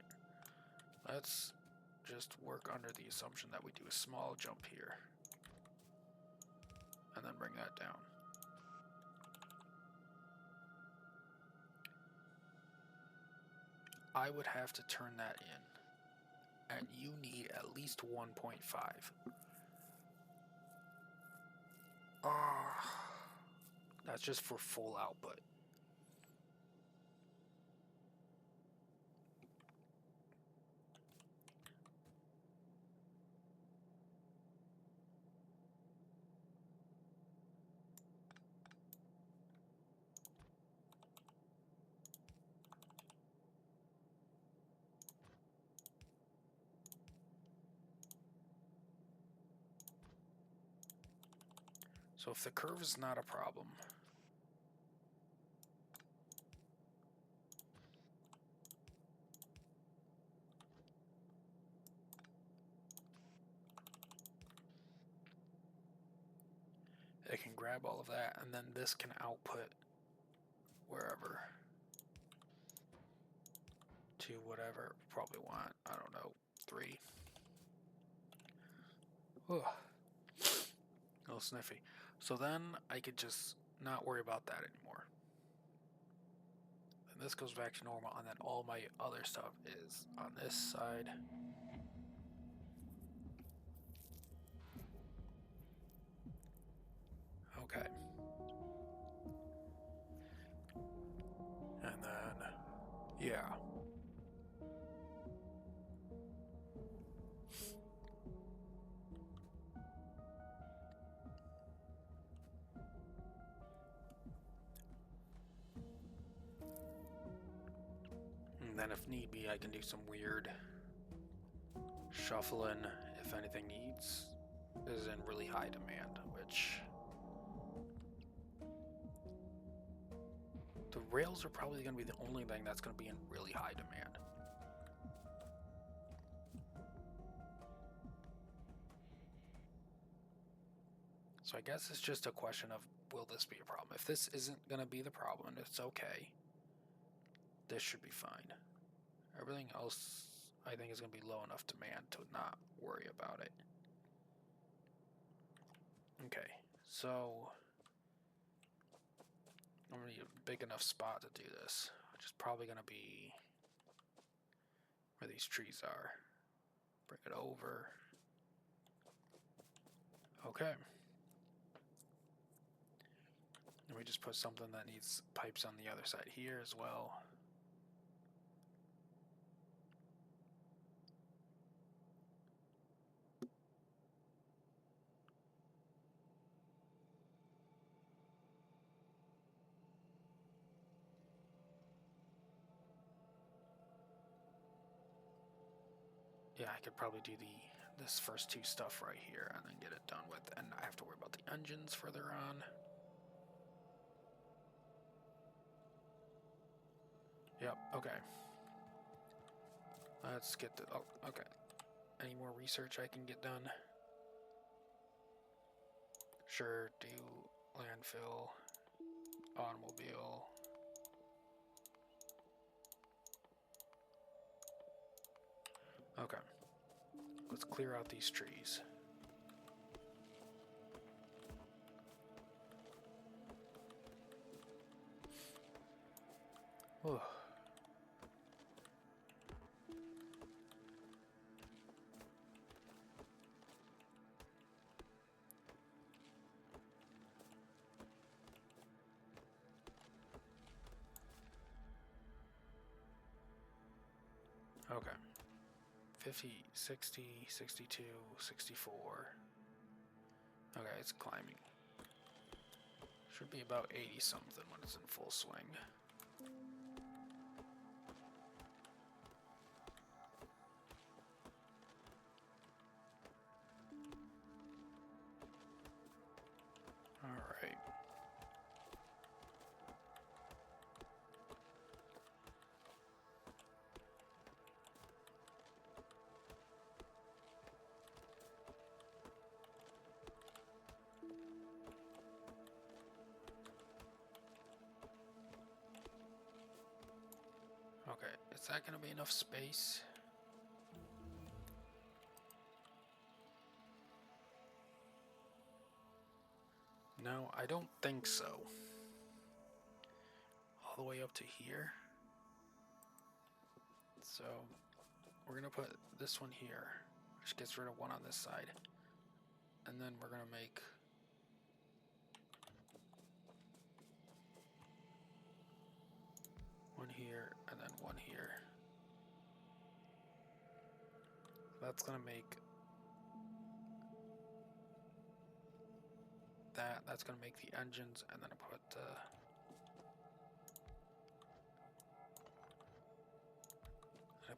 let's just work under the assumption that we do a small jump here, and then bring that down. I would have to turn that in, and you need at least 1.5. That's just for full output. So if the curve is not a problem, it can grab all of that, and then this can output wherever to whatever we probably want. I don't know, 3. Ugh. A little sniffy. So then I could just not worry about that anymore. And this goes back to normal, and then all my other stuff is on this side. Okay. And then, yeah. And then if need be, I can do some weird shuffling if anything is in really high demand, which the rails are probably going to be the only thing that's going to be in really high demand. So I guess it's just a question of, will this be a problem? If this isn't going to be the problem and it's okay, this should be fine. Everything else I think is going to be low enough demand to not worry about it. Okay, so I'm going to need a big enough spot to do this, which is probably going to be where these trees are. Bring it over. Okay. And we just put something that needs pipes on the other side here as well. Yeah, I could probably do this first 2 stuff right here and then get it done with, and I have to worry about the engines further on. Yep, okay. Let's get the, oh, okay. Any more research I can get done? Sure, do landfill, automobile. Okay. Let's clear out these trees. Whew. Okay. 50, 60, 62, 64. Okay, it's climbing. Should be about 80 something when it's in full swing. Alright. Is that gonna be enough space? No, I don't think so. All the way up to here. So we're gonna put this one here, which gets rid of one on this side. And then we're gonna make one here and then one here. That's gonna make that. That's gonna make the engines, and then I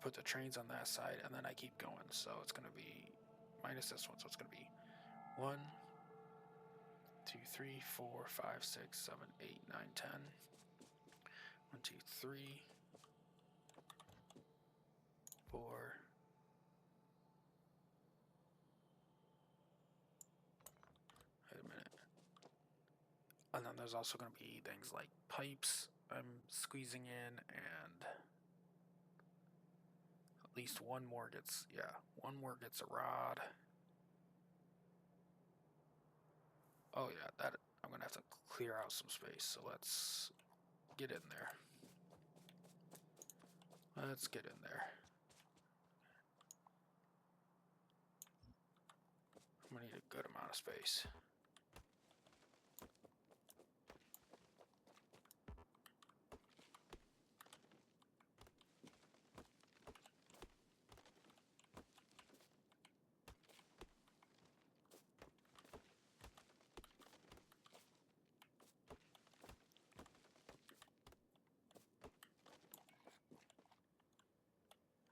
put the trains on that side, and then I keep going. So it's gonna be minus this one. So it's gonna be 1, 2, 3, 4, 5, 6, 7, 8, 9, 10. 1, 2, 3, 4. Wait a minute. And then there's also going to be things like pipes I'm squeezing in, and at least one more gets, one more gets a rod. Oh yeah, that I'm going to have to clear out some space, so let's get in there. Let's get in there. I'm going to need a good amount of space.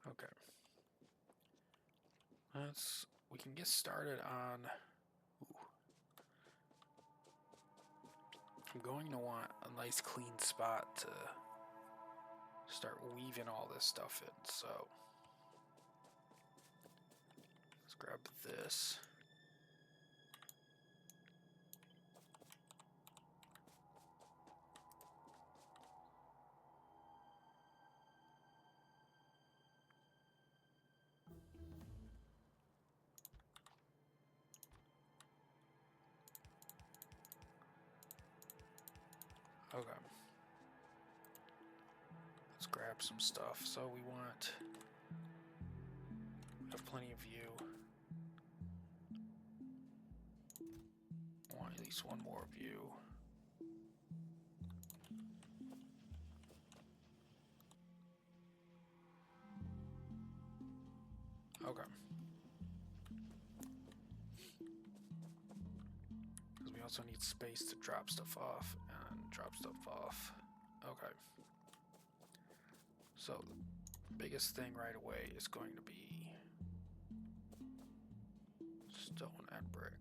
Okay. We can get started on, I'm going to want a nice clean spot to start weaving all this stuff in, so let's grab this. Okay. Let's grab some stuff. So we have plenty of view. Want at least one more view. Okay. Because we also need space to drop stuff off and drop stuff off. Okay. So the biggest thing right away is going to be stone and brick.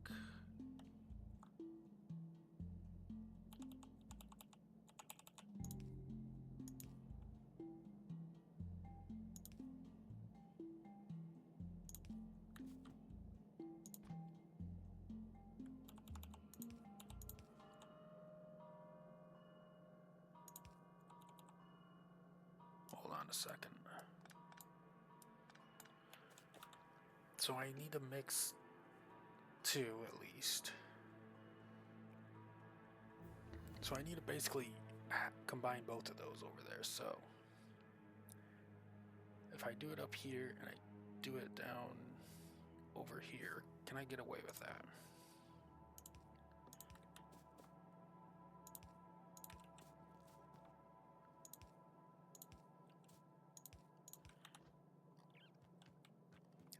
Hold on a second. So I need to mix 2 at least. So I need to basically combine both of those over there. So if I do it up here and I do it down over here, can I get away with that?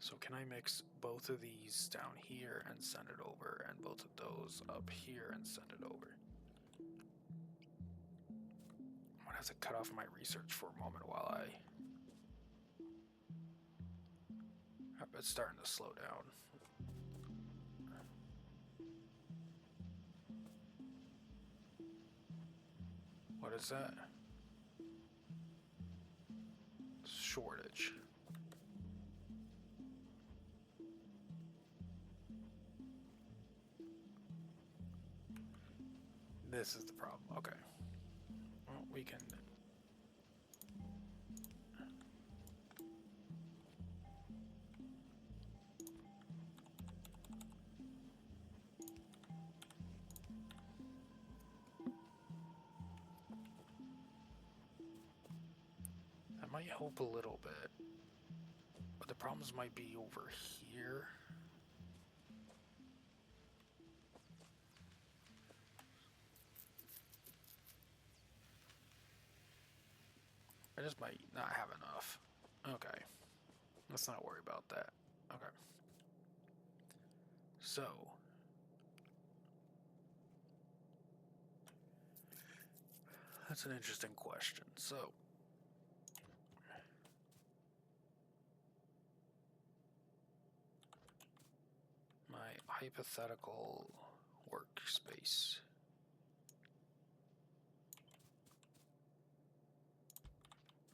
So can I mix both of these down here and send it over, and both of those up here and send it over? I'm gonna have to cut off my research for a moment while it's starting to slow down. What is that? Shortage. This is the problem. Okay. Well, we can might help a little bit, but the problems might be over here. I just might not have enough. Okay. Let's not worry about that. Okay. So. That's an interesting question. So. My hypothetical workspace.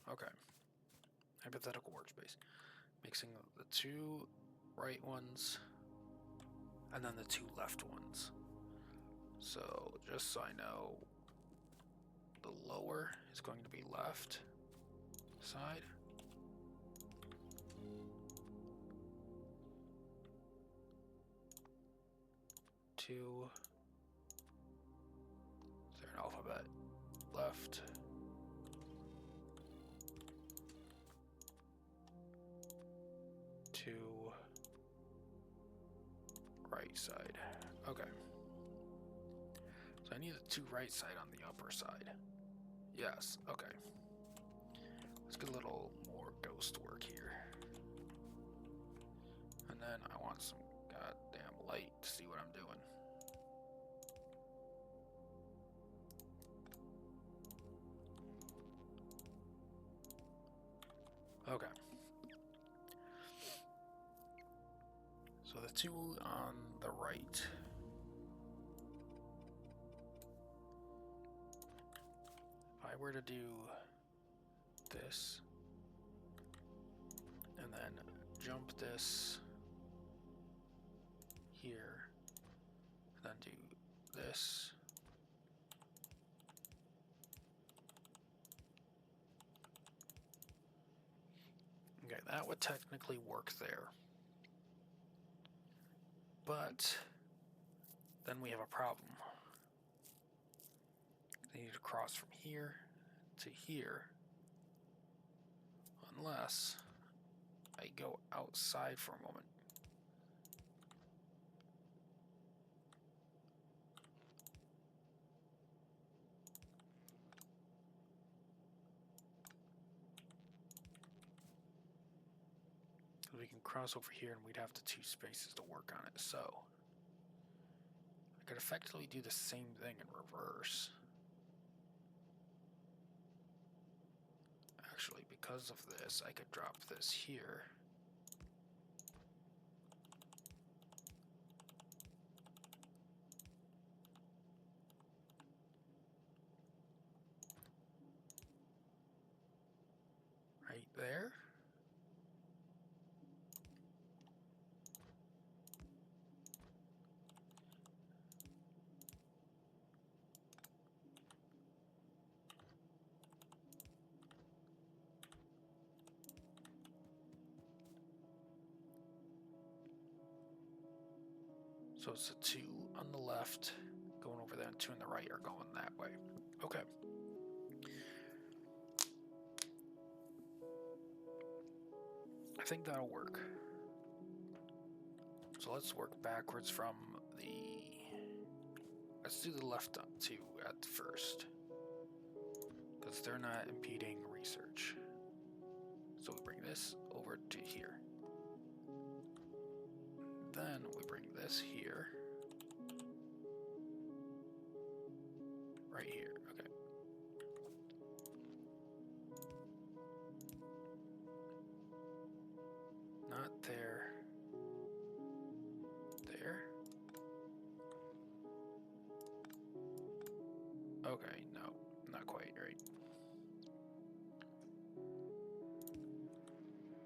Okay. Hypothetical workspace. Mixing the two right ones and then the two left ones. So just so I know, the lower is going to be left side. Two. Is there an alphabet? Left. Two. Right side. Okay. So I need the two right side on the upper side. Yes, okay. Let's get a little more ghost work here. And then I want some goddamn light to see what I'm doing. Okay. So the two on the right. If I were to do this and then jump this here, and then do this. Okay, that would technically work there. But then we have a problem. They need to cross from here to here. Unless I go outside for a moment. We can cross over here and we'd have the two spaces to work on it. So I could effectively do the same thing in reverse. Actually, because of this, I could drop this here. Right there. So it's the two on the left going over there and two on the right are going that way. Okay. I think that'll work. So let's work backwards from the... Let's do the left two at first. Because they're not impeding research. So we bring this over to here. Then we bring this here. Right here, okay. Not there. There. Okay, no, not quite right.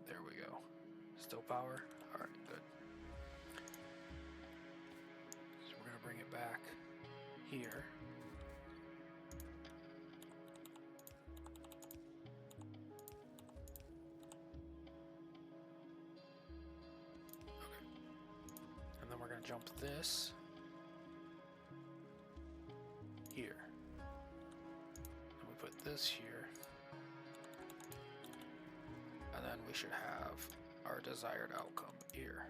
There we go. Still power? Alright, good. So we're gonna bring it back here. And then we're going to jump this here. And we put this here. we should have our desired outcome here.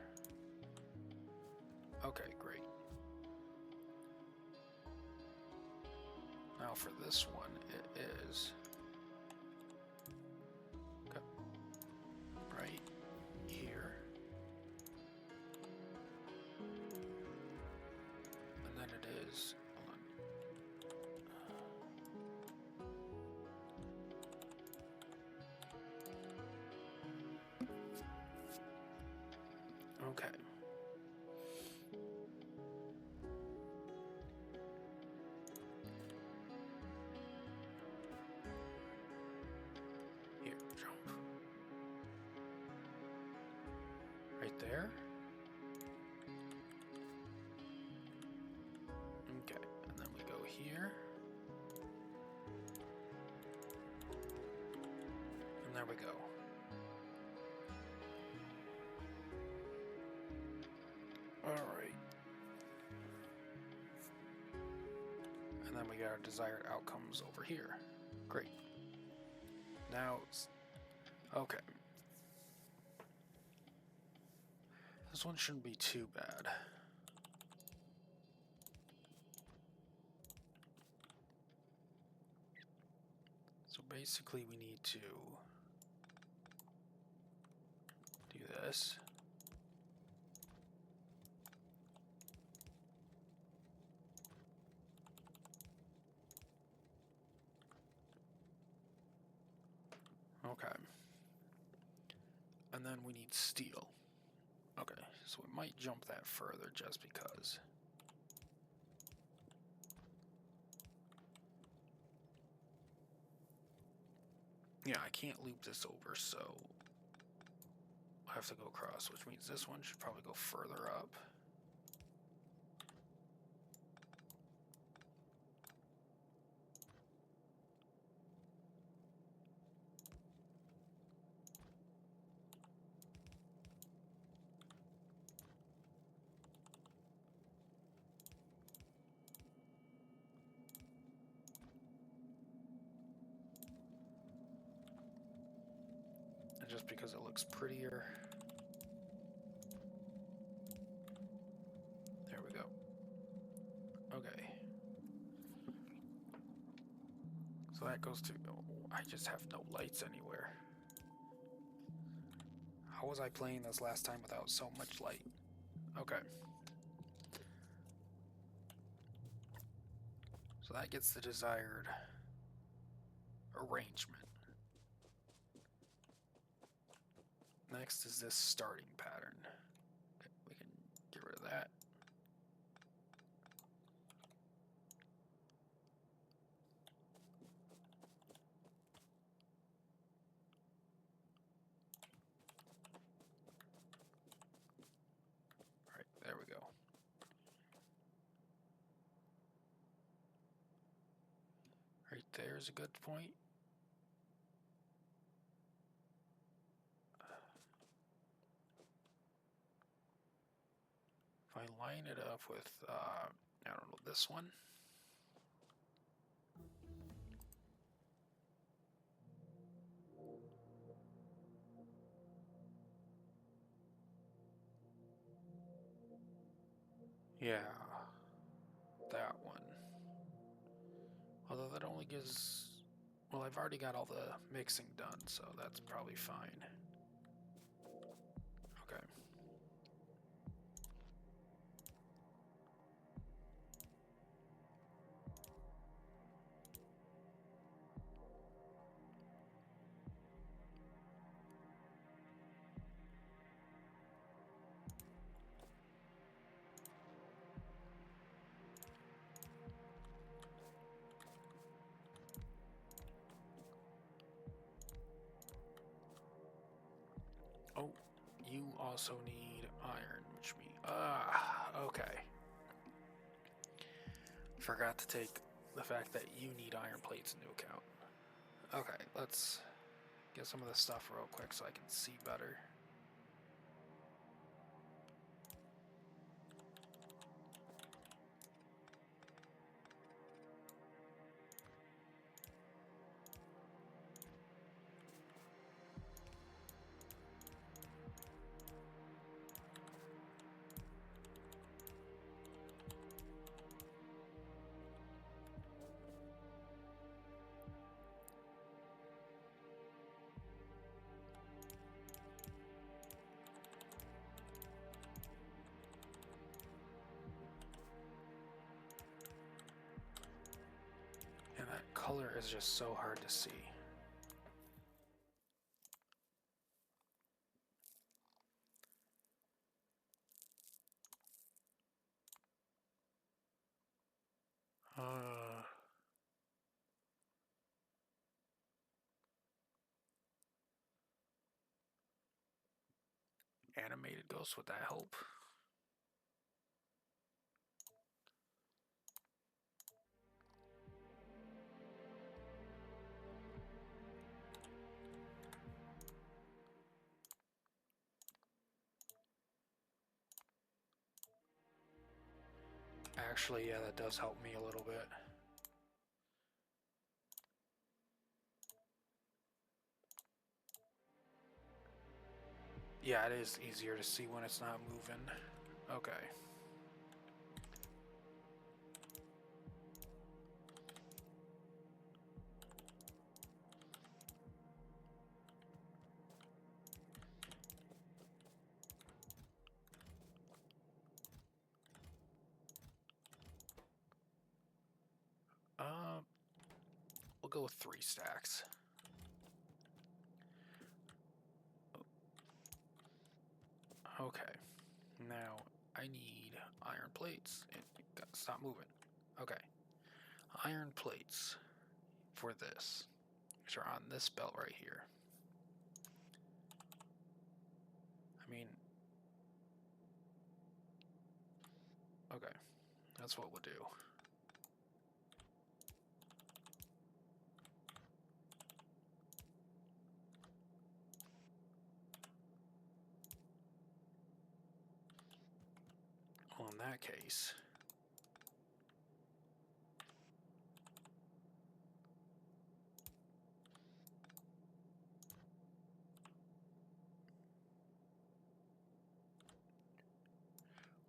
Okay, great. Now for this one, it is right here. And then it is, hold on. Okay. Here, jump. Right there. Okay, and then we go here. And there we go. Alright. And then we got our desired outcomes over here. Great. Now it's... Okay. This one shouldn't be too bad. So basically we need to do this. Okay. And then we need steel. Okay, so we might jump that further just because. Yeah, I can't loop this over, so I have to go across, which means this one should probably go further up. Just because it looks prettier. There we go. Okay. So that goes to... Oh, I just have no lights anywhere. How was I playing this last time without so much light? Okay. So that gets the desired arrangement. Next is this starting pattern. Okay, we can get rid of that. All right, there we go. Right there's a good point. If I line it up with, I don't know, this one. Yeah, that one. Although that only gives... Well, I've already got all the mixing done, so that's probably fine. Okay. Oh, you also need iron, which means... okay. Forgot to take the fact that you need iron plates into account. Okay, let's get some of this stuff real quick so I can see better. color is just so hard to see. Animated ghost, would that help? Actually, yeah, that does help me a little bit. Yeah, it is easier to see when it's not moving. Okay. We'll go with 3 stacks. Okay. Now, I need iron plates. Stop moving. Okay. Iron plates for this, which are on this belt right here. I mean, okay. That's what we'll do. Well, in that case,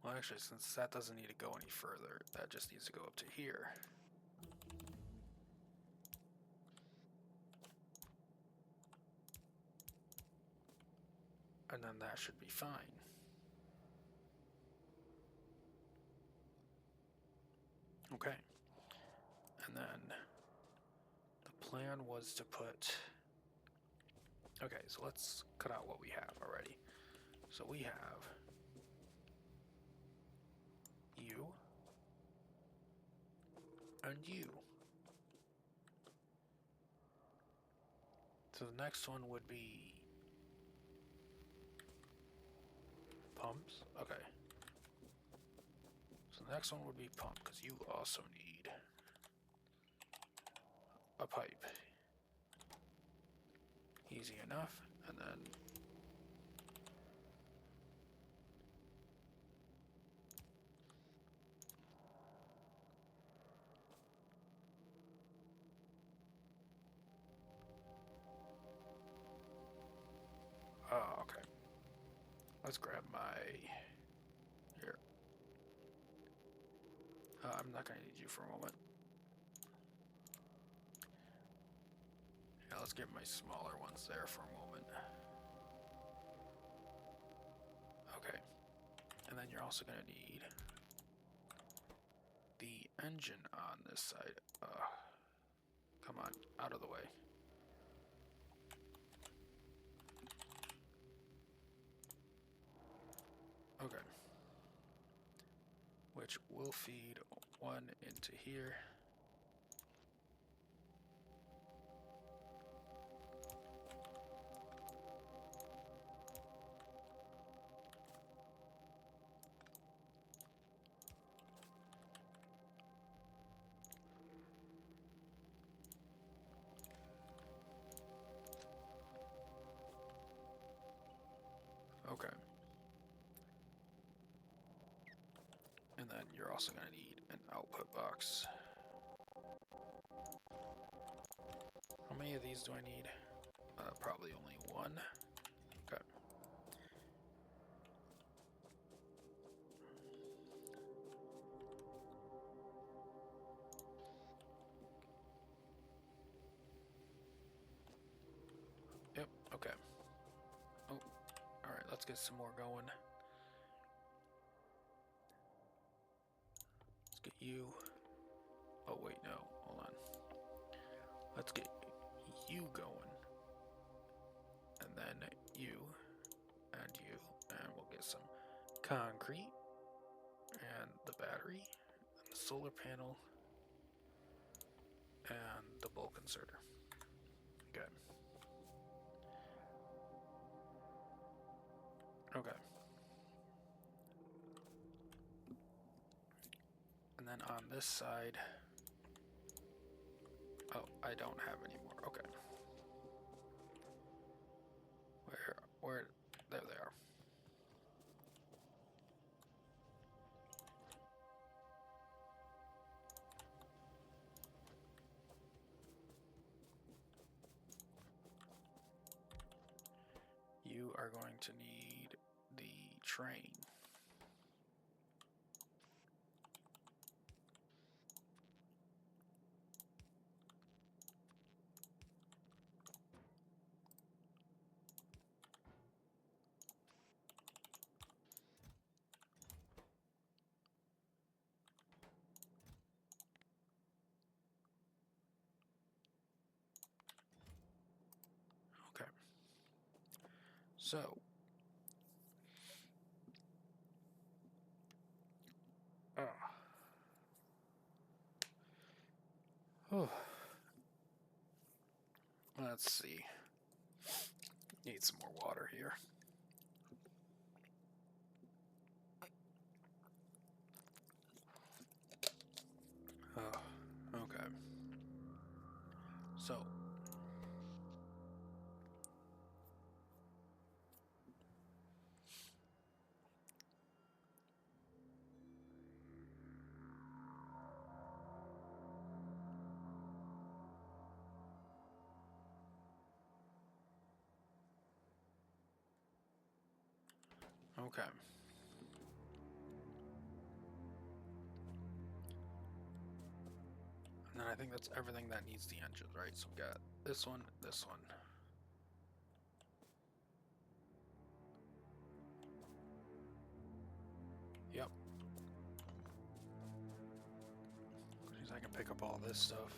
well, actually, since that doesn't need to go any further, that just needs to go up to here. And then that should be fine. Okay. And then the plan was to put... Okay, so let's cut out what we have already. So we have you and you. So the next one would be pumps. Okay. So the next one would be pump, because you also need a pipe. Easy enough. And then oh, okay. Let's grab my... Here. I'm not gonna need you for a moment. Yeah, let's get my smaller ones there for a moment. Okay. And then you're also gonna need the engine on this side. Come on, out of the way. Okay. Which will feed one into here. Okay. And then you're also going to need an output box. How many of these do I need? Probably only one. Okay. Yep, okay. Oh, alright, let's get some more going. Let's get you. Oh, wait, no, hold on. let's get you going. And then you, and you, and we'll get some concrete, and the battery, and the solar panel, and the bulk inserter. Okay. Okay. And then on this side, oh, I don't have any more. Okay. Where, there they are. You are going to need the train. Okay. So, let's see. Need some more water here. Okay. So, okay. And then I think that's everything that needs the engine, right? So we got this one, this one. Yep. I can pick up all this stuff.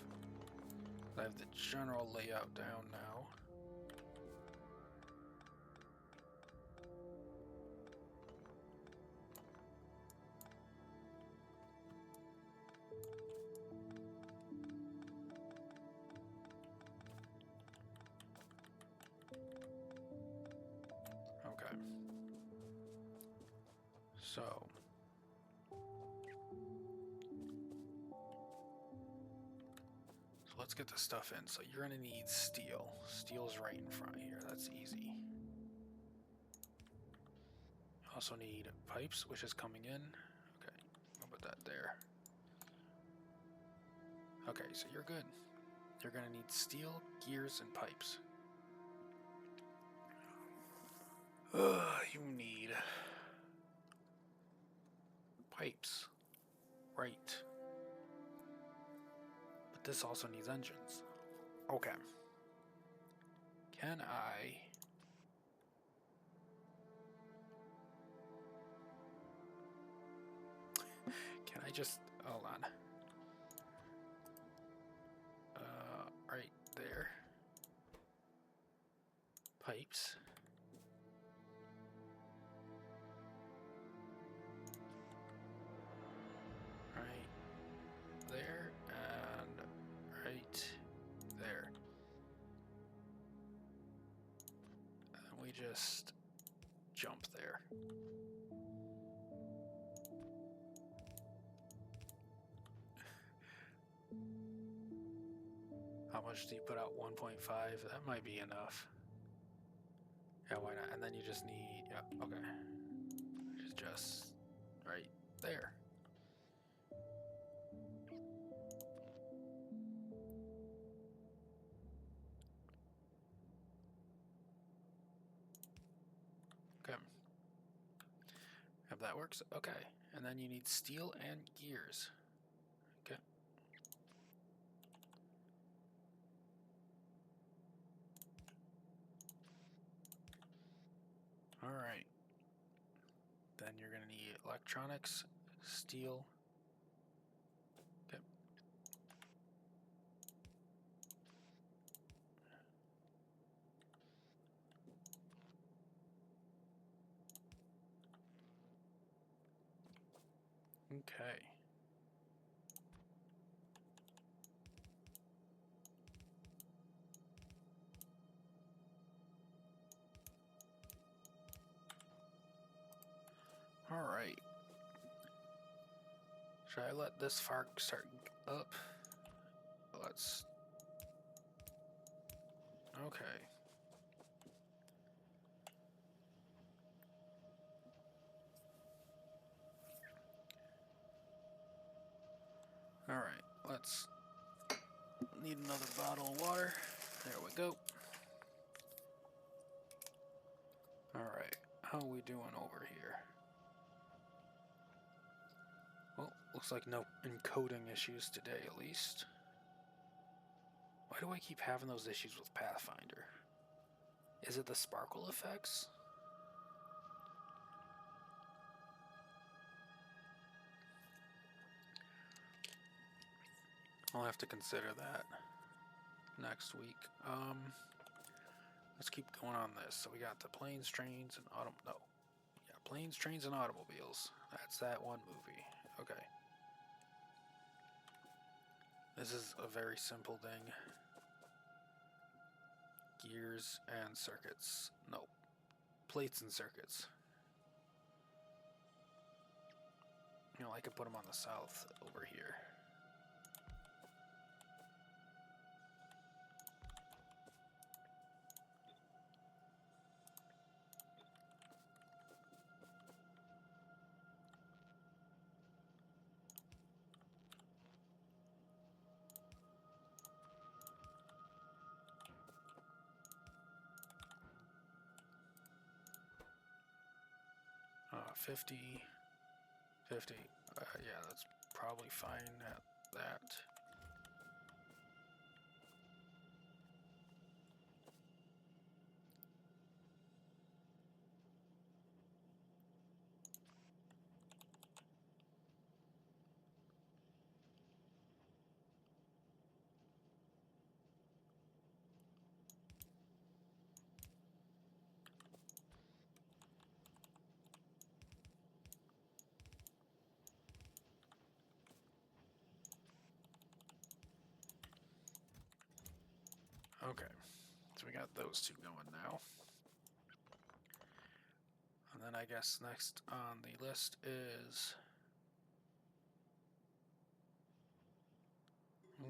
I have the general layout down now. Okay. So let's get the stuff in. So you're gonna need steel. Steel's right in front here. That's easy. Also need pipes, which is coming in. Okay, I'll put that there. Okay, so you're good. You're gonna need steel, gears, and pipes. You need pipes. Right. But this also needs engines. Okay. Can I... Can I just... Hold on. Right there. Pipes. Right there and right there. And we just jump there. How much do you put out? 1.5? That might be enough. Yeah, why not? And then you just need, yeah, okay. Just right there. Okay. If that works, okay. And then you need steel and gears. Okay. All right. Then you're going to need electronics, steel. Okay. Okay. Alright. Should I let this far start up? Let's... Okay. Alright, let's... Need another bottle of water. There we go. Alright, how are we doing over here? Well, looks like no encoding issues today, at least. Why do I keep having those issues with Pathfinder? Is it the sparkle effects? I'll have to consider that next week. Let's keep going on this. So we got the planes, trains, and planes, trains, and automobiles. That's that one movie. Okay. This is a very simple thing. Gears and circuits. No. Plates and circuits. You know, I could put them on the south over here. Uh, 50. Yeah, that's probably fine at that. Okay, so we got those two going now. And then I guess next on the list is...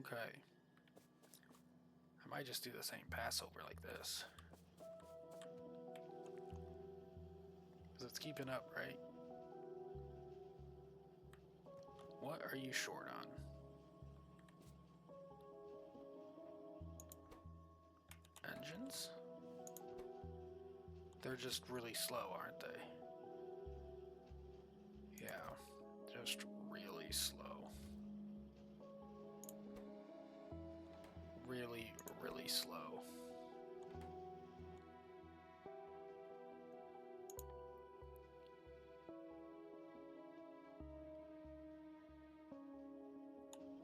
Okay. I might just do the same Passover like this. Because it's keeping up, right? What are you short on? Engines? They're just really slow, aren't they? Yeah, just really slow. Really, really slow.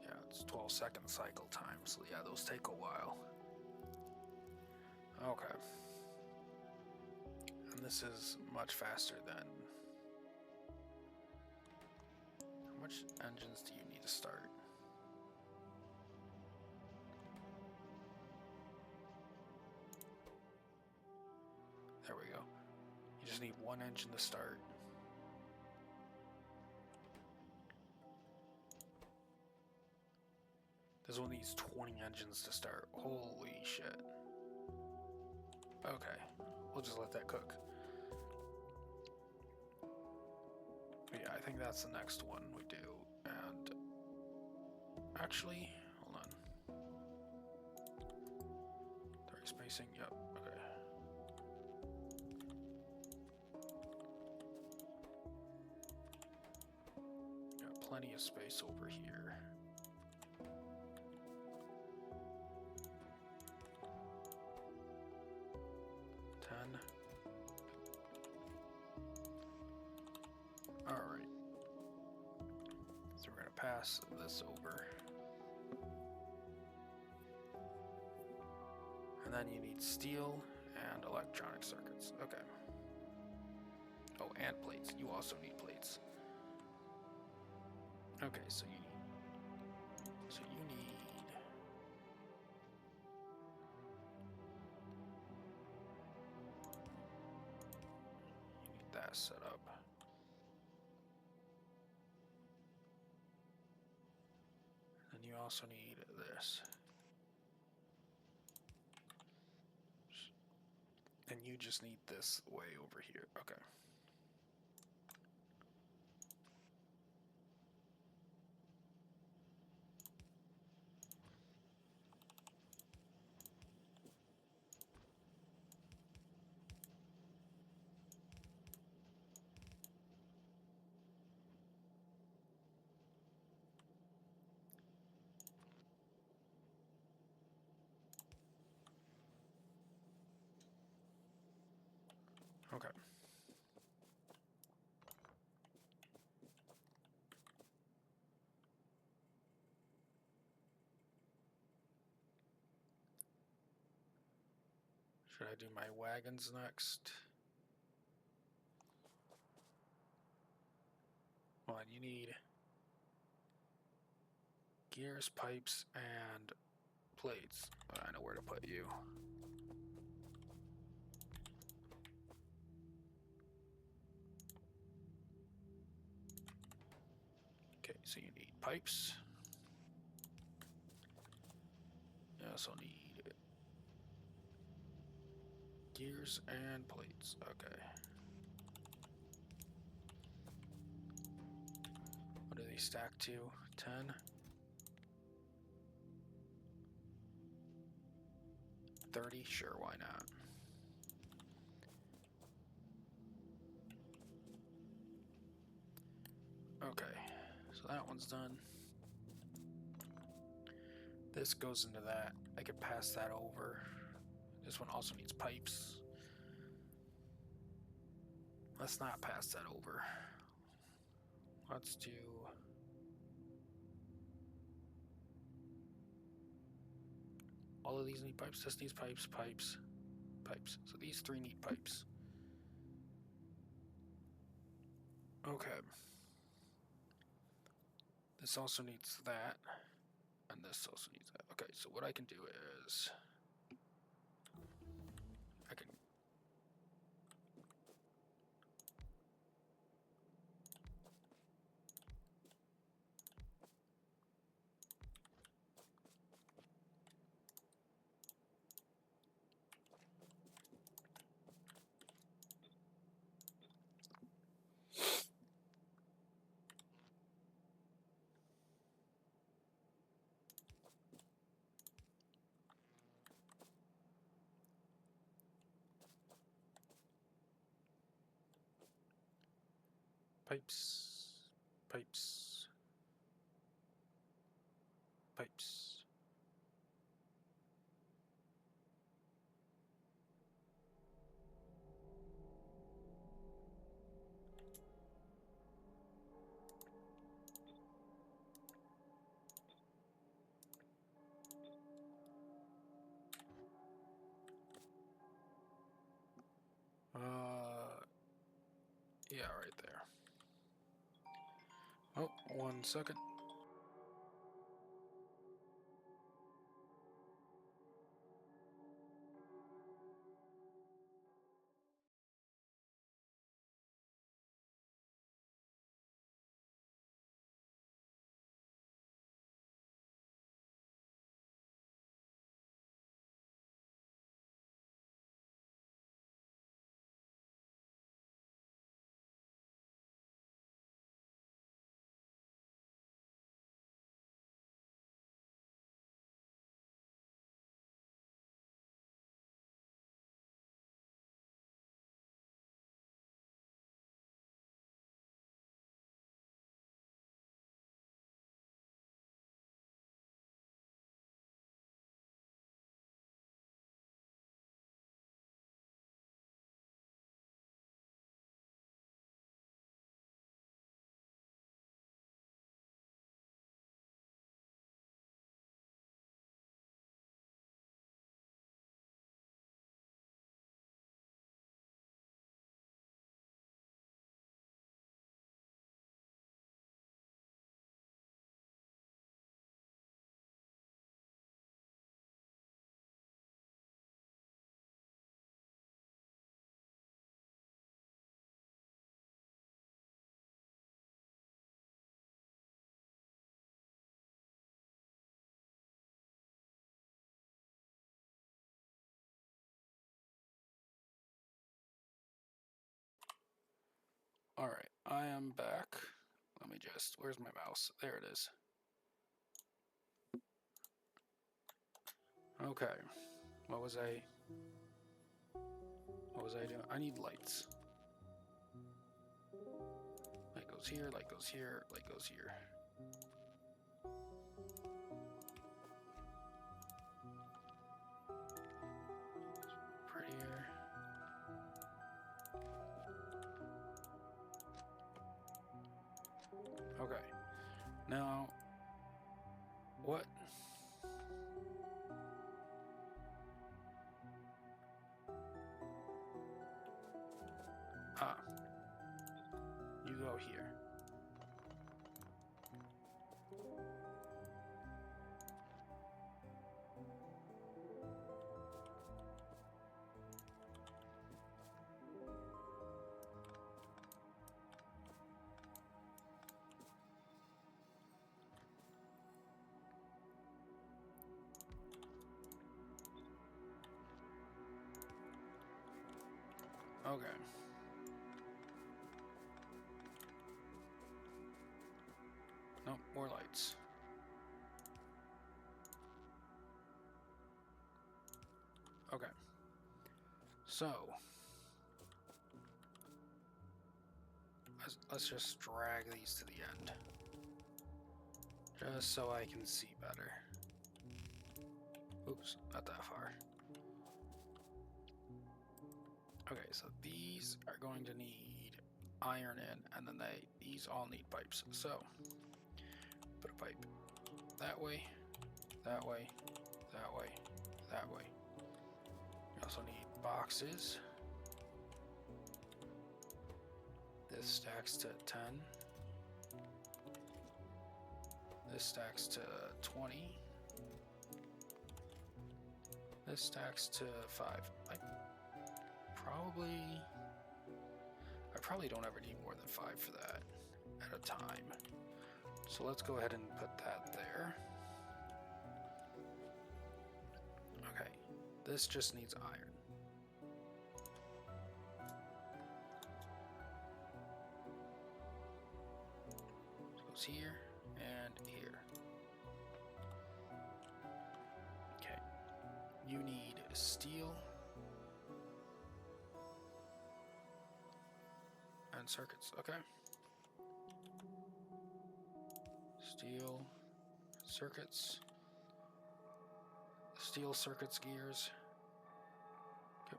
Yeah, it's 12-second cycle time, so yeah, those take a while. Okay. And this is much faster than... How much engines do you need to start? There we go. You just need one engine to start. This one needs 20 engines to start. Holy shit. Okay, we'll just let that cook. But yeah, I think that's the next one we do. And actually, hold on. Dark spacing, yep, okay. Got plenty of space over here. Alright. So we're going to pass this over. And then you need steel and electronic circuits. Okay. Oh, and plates. You also need plates. Okay, so you need that set up. And you also need this. And you just need this way over here. Okay. Okay. Should I do my wagons next? Well, you need gears, pipes, and plates. I know where to put you. Okay, so you need pipes. You also need gears and plates. Okay. What do they stack to? 10? 30? Sure, why not? Okay, so that one's done. This goes into that. I could pass that over. This one also needs pipes. Let's not pass that over. Let's do... all of these need pipes. This needs pipes, pipes, pipes. So these three need pipes. Okay. This also needs that. And this also needs that. Okay, so what I can do is... I can... Pipes, pipes, pipes. Yeah, right there. Oh, 1 second. Alright, I am back. Let me just, where's my mouse? There it is. Okay, what was I doing? I need lights. Light goes here, light goes here, light goes here. Prettier. Okay, now, what? Ah, you go here. Okay. Nope, more lights. Okay. So, let's just drag these to the end. Just so I can see better. Oops, not that far. Okay, so these are going to need iron in, and then these all need pipes. So, put a pipe that way, that way, that way, that way. You also need boxes. This stacks to 10. This stacks to 20. This stacks to 5. I probably don't ever need more than 5 for that at a time. So let's go ahead and put that there. Okay, this just needs iron. It goes here and here. Okay, you need steel and circuits. Okay. Steel, circuits, steel circuits, gears. Okay.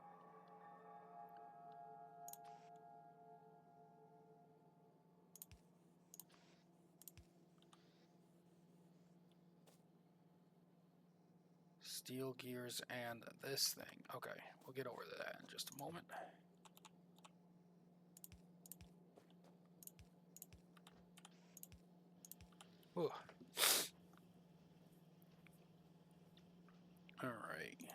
Steel gears and this thing. Okay, we'll get over to that in just a moment. Ooh. All right.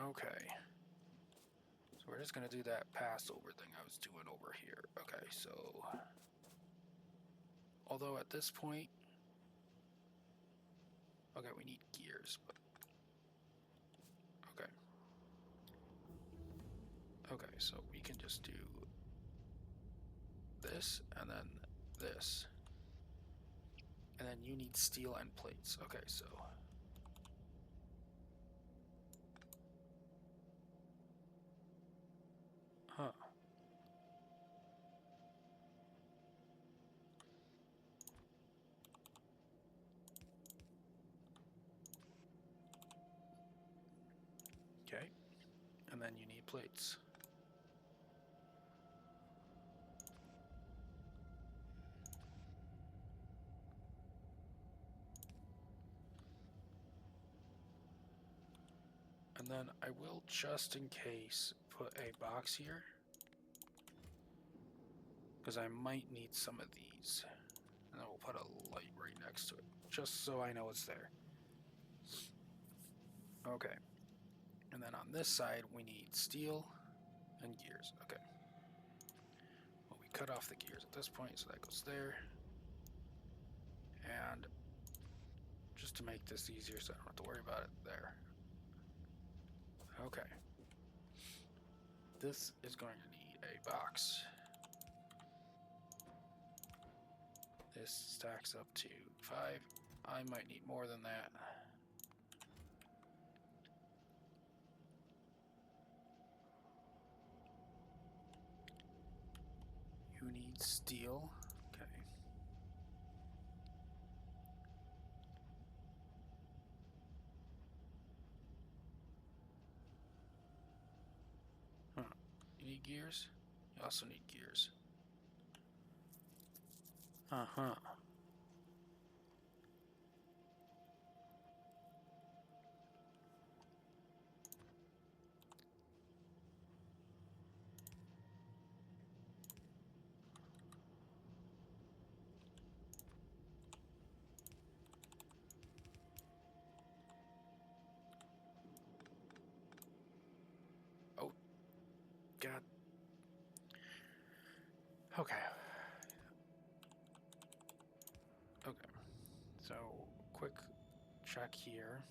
Okay. So we're just gonna do that Passover thing I was doing over here. Okay, so although at this point, okay, we need gears, but okay. Okay, so we can just do this and then this. And then you need steel and plates. Okay, so huh. Okay. And then you need plates. And then I will, just in case, put a box here, because I might need some of these. And then we'll put a light right next to it, just so I know it's there. Okay. And then on this side, we need steel and gears. Okay. Well, we cut off the gears at this point, so that goes there. just to make this easier so I don't have to worry about it there. Okay. This is going to need a box. This stacks up to 5. I might need more than that. You need steel. Okay. Huh. You need gears? You also need gears. Uh-huh. Oh, God. Okay. Okay. So, quick check here.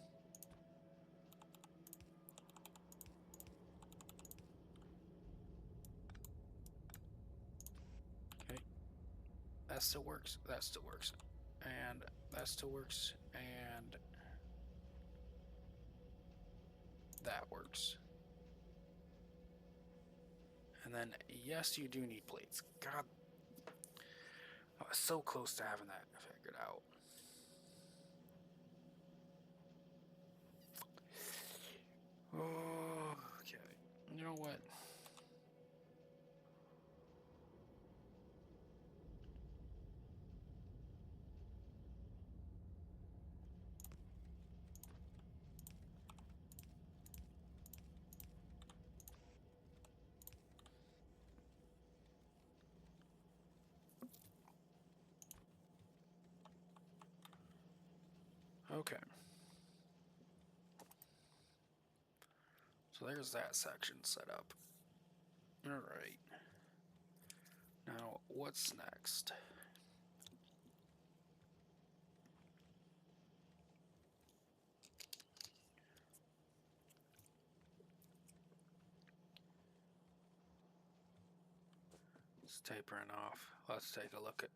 Okay. That still works. That still works. And that still works. And that works. And then, yes, you do need plates. God. I was so close to having that figured out. Oh, okay. You know what? Okay. So there's that section set up. Alright. Now, what's next? It's tapering off. Let's take a look at.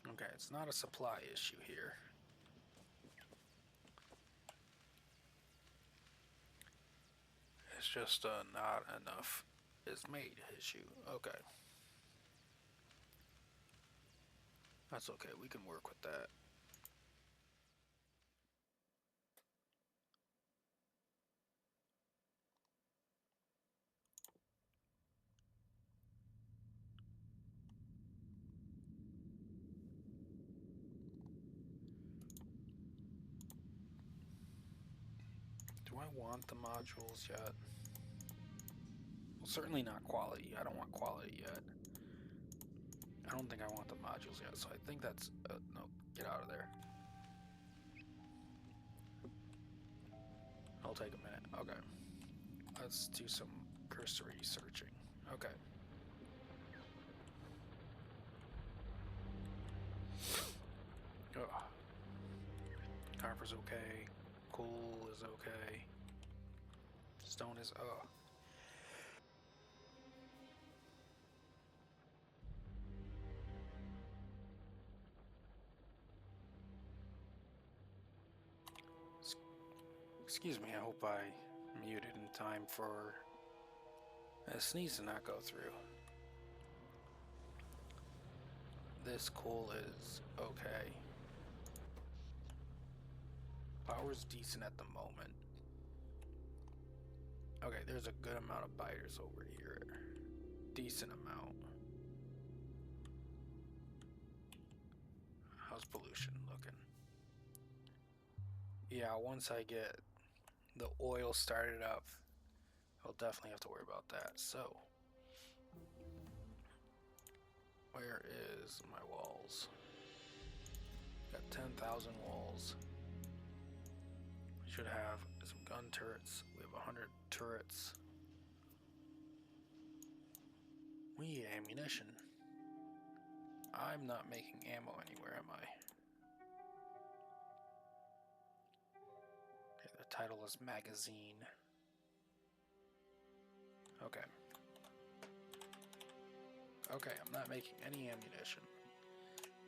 Okay, it's not a supply issue here. It's just not enough is made issue. Okay. That's okay, we can work with that. Do I want the modules yet? Well, certainly not quality. I don't want quality yet. I don't think I want the modules yet, so I think that's... no, get out of there. I'll take a minute. Okay. Let's do some cursory searching. Okay. Oh. Copper's okay. Coal is okay. Stone is... oh. Excuse me, I hope I muted in time for a sneeze to not go through. This coal is okay. Power's decent at the moment. Okay, there's a good amount of biters over here. Decent amount. How's pollution looking? Yeah, once I get the oil started up, I'll definitely have to worry about that. So, where is my walls? Got 10,000 walls. should have some gun turrets. We have 100 turrets. We need ammunition. I'm not making ammo anywhere, am I? Okay, the title is magazine. Okay. Okay, I'm not making any ammunition.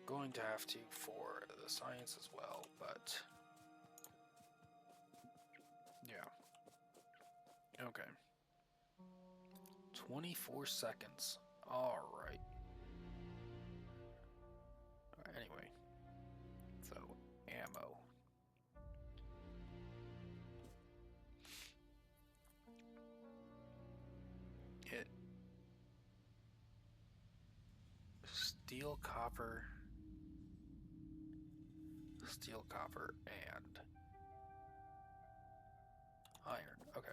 Going to have to for the science as well, but yeah. Okay. 24 seconds. Alright. Anyway. So, ammo. Hit. Steel, copper, and iron. Okay.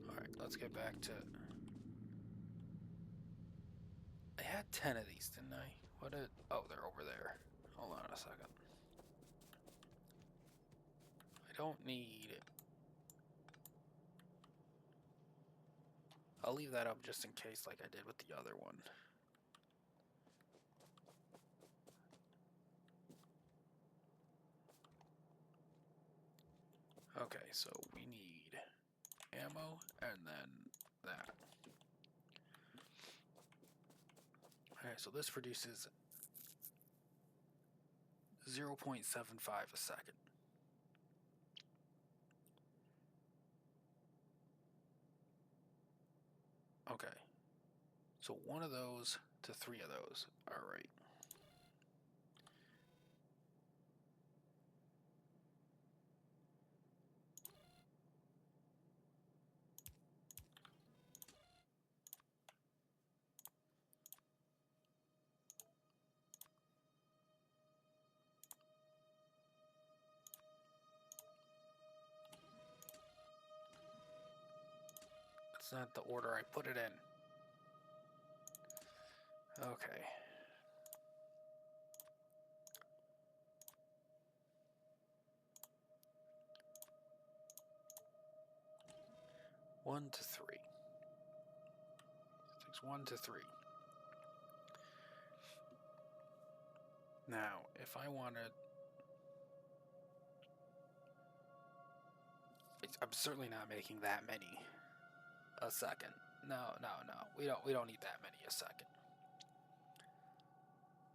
Alright, let's get back to... I had 10 of these, didn't I? What did... Oh, they're over there. Hold on a second. I don't need... I'll leave that up just in case like I did with the other one. Okay, so we need ammo and then that. Alright, so this produces 0.75 a second. Okay. So one of those to 3 of those. Alright. That's not the order I put it in. Okay. One to 3. It takes 1 to 3. Now, if I wanted... I'm certainly not making that many a second. No. We don't need that many a second.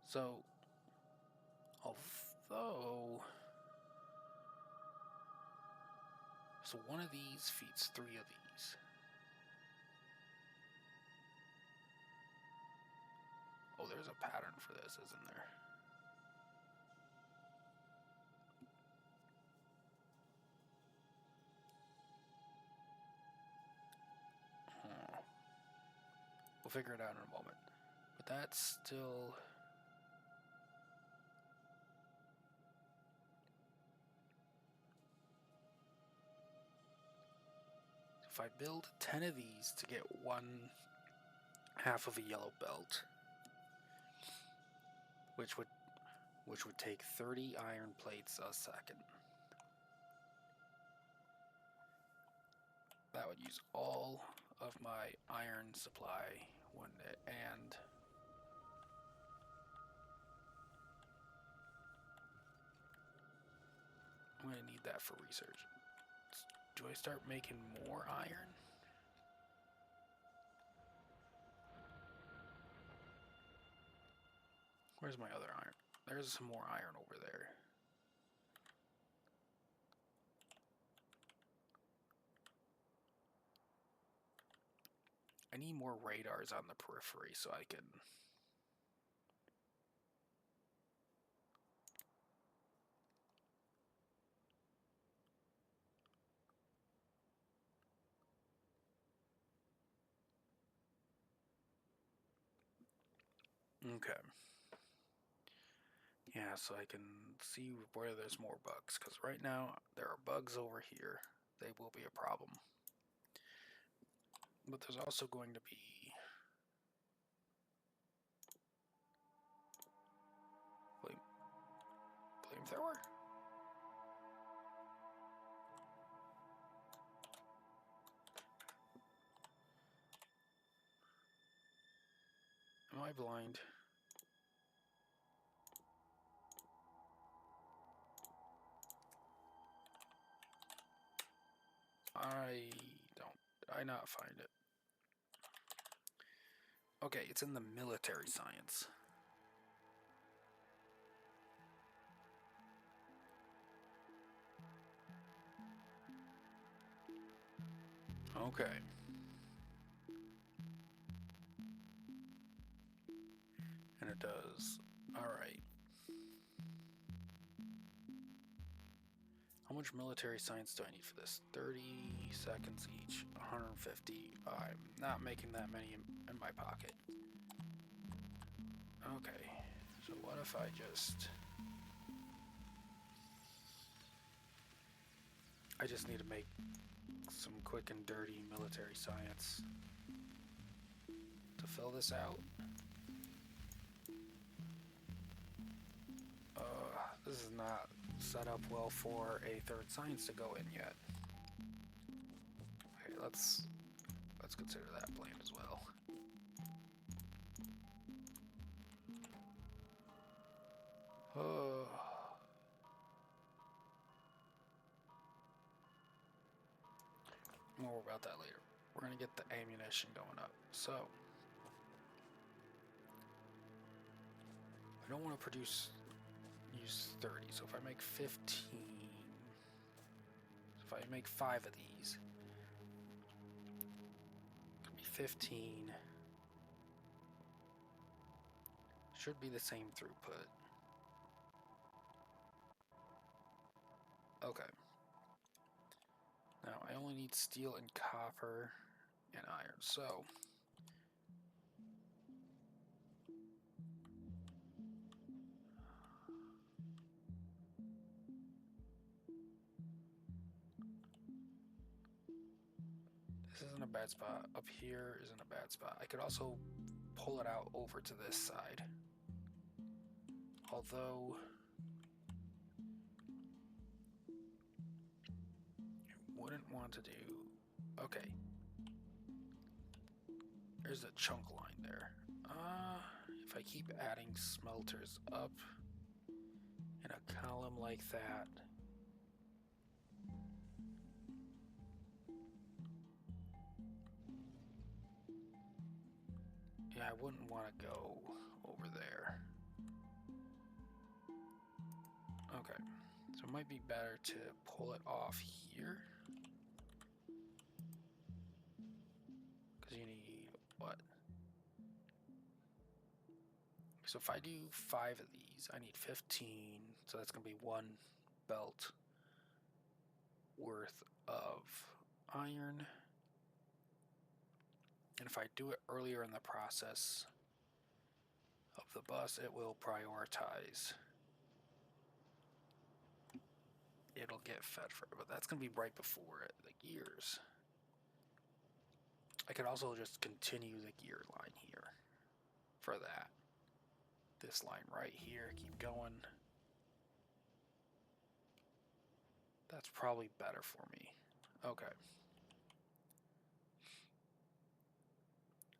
So, although... So one of these feeds 3 of these. Oh, there's a pattern for this, isn't there? We'll figure it out in a moment. But that's still... If I build 10 of these to get 1/2 of a yellow belt, which would take 30 iron plates a second. That would use all of my iron supply one day, and I'm going to need that for research. Do I start making more iron? Where's my other iron? There's some more iron over there. I need more radars on the periphery so I can... Okay. Yeah, so I can see where there's more bugs, because right now there are bugs over here. They will be a problem. But there's also going to be flamethrower? Am I blind? I not find it. Okay, it's in the military science. Okay. And it does. Alright. How much military science do I need for this? 30 seconds each. 150. I'm not making that many in my pocket. Okay. So what if I just need to make some quick and dirty military science to fill this out. This is not set up well for a third science to go in yet. Okay, let's consider that plan as well. More about that later. We're gonna get the ammunition going up. So I don't want to use 30. So if I make 15, if I make 5 of these, it could be 15. Should be the same throughput. Okay. Now I only need steel and copper and iron. So this isn't a bad spot. Up here isn't a bad spot. I could also pull it out over to this side. Although I wouldn't want to do... Okay. There's a chunk line there. If I keep adding smelters up in a column like that, yeah, I wouldn't want to go over there. Okay, so it might be better to pull it off here. Because you need what? So if I do 5 of these, I need 15. So that's going to be 1 belt worth of iron. And if I do it earlier in the process of the bus, it will prioritize. It'll get fed for it, but that's going to be right before it, the gears. I could also just continue the gear line here for that. This line right here, keep going. That's probably better for me. Okay.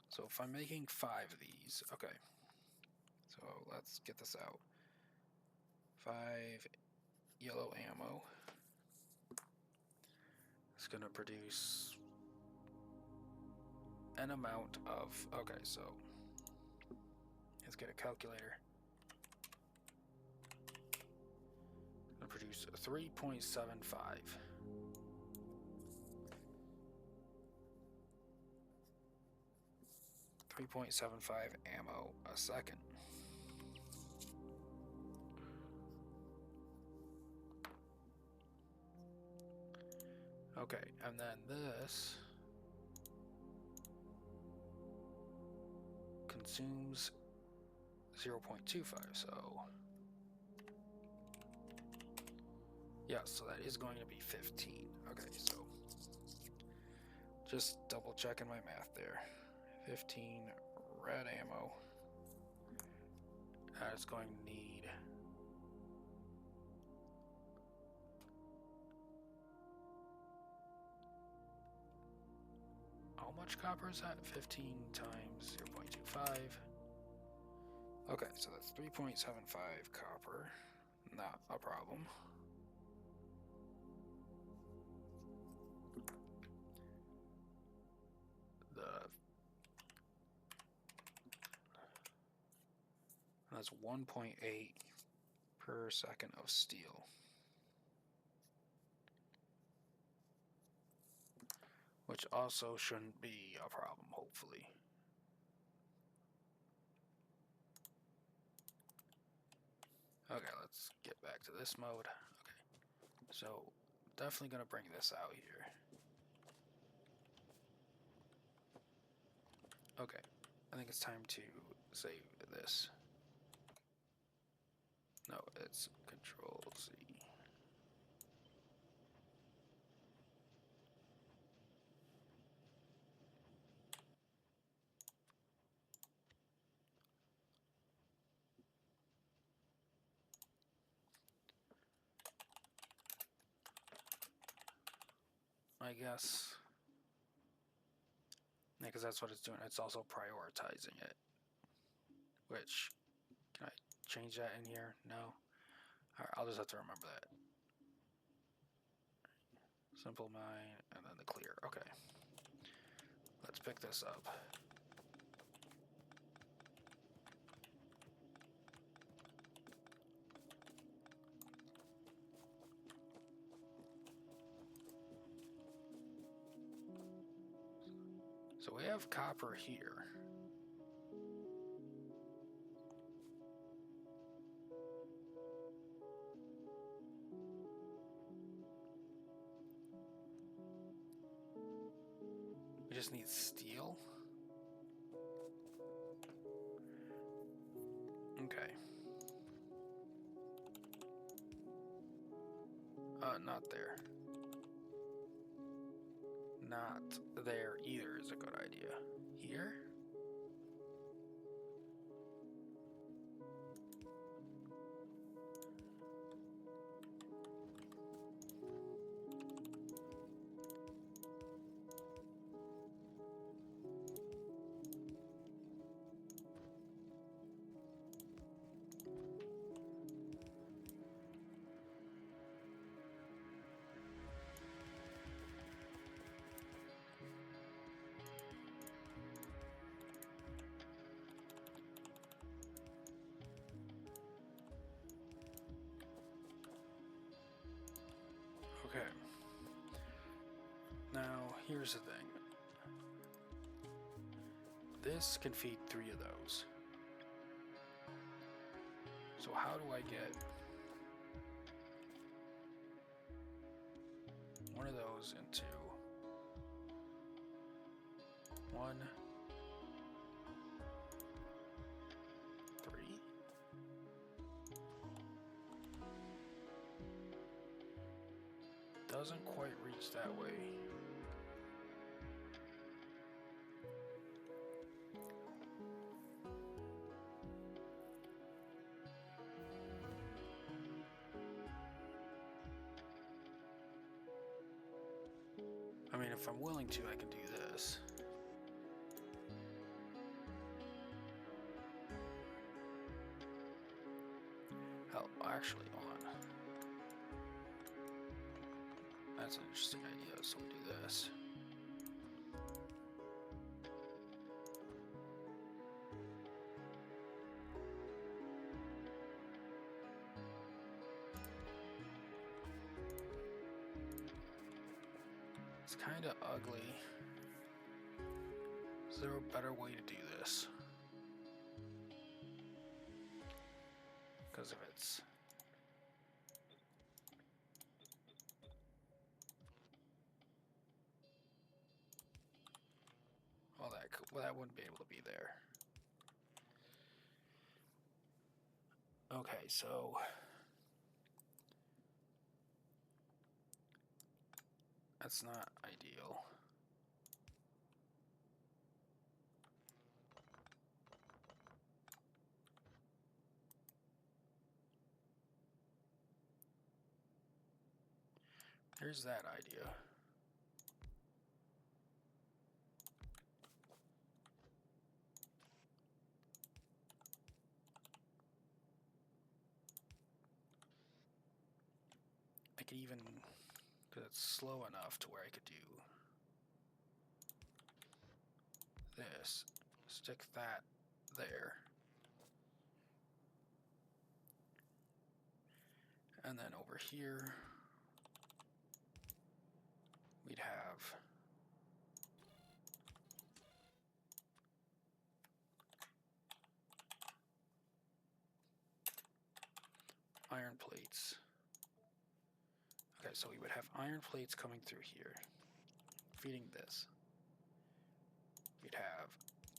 So if I'm making 5 of these, okay. So let's get this out. 5 yellow ammo. It's gonna produce an amount of, okay, so let's get a calculator. It's gonna produce 3.75. 3.75 ammo a second. Okay, and then this consumes 0.25, so yeah, so that is going to be 15. Okay, so just double checking my math there. 15 red ammo. That is going to need much copper is that? 15 times 0.25. Okay, so that's 3.75 copper. Not a problem. That's 1.8 per second of steel. Which also shouldn't be a problem, hopefully. Okay, let's get back to this mode. Okay, so definitely gonna bring this out here. Okay, I think it's time to save this. No, it's Control Z. I guess. Yeah, because that's what it's doing. It's also prioritizing it. Which, can I change that in here? No? Alright, I'll just have to remember that. Simple mine, and then the clear. Okay. Let's pick this up. So we have copper here. We just need steel. Okay. Not there. Not there either is a good idea. Here? Okay. Now, here's the thing. This can feed 3 of those. So how do I get one of those into 1, 3? Doesn't quite reach that way. I mean, if I'm willing to, I can do this. Hell, actually, hold on. That's an interesting idea, so we'll do this. It's kind of ugly. Is there a better way to do this? Because if it's... well, that wouldn't be able to be there. Okay, so... that's not ideal. Here's that idea. could even, because it's slow enough to where I could do this, stick that there, and then over here we'd have iron plates. Okay, so we would have iron plates coming through here, feeding this. We'd have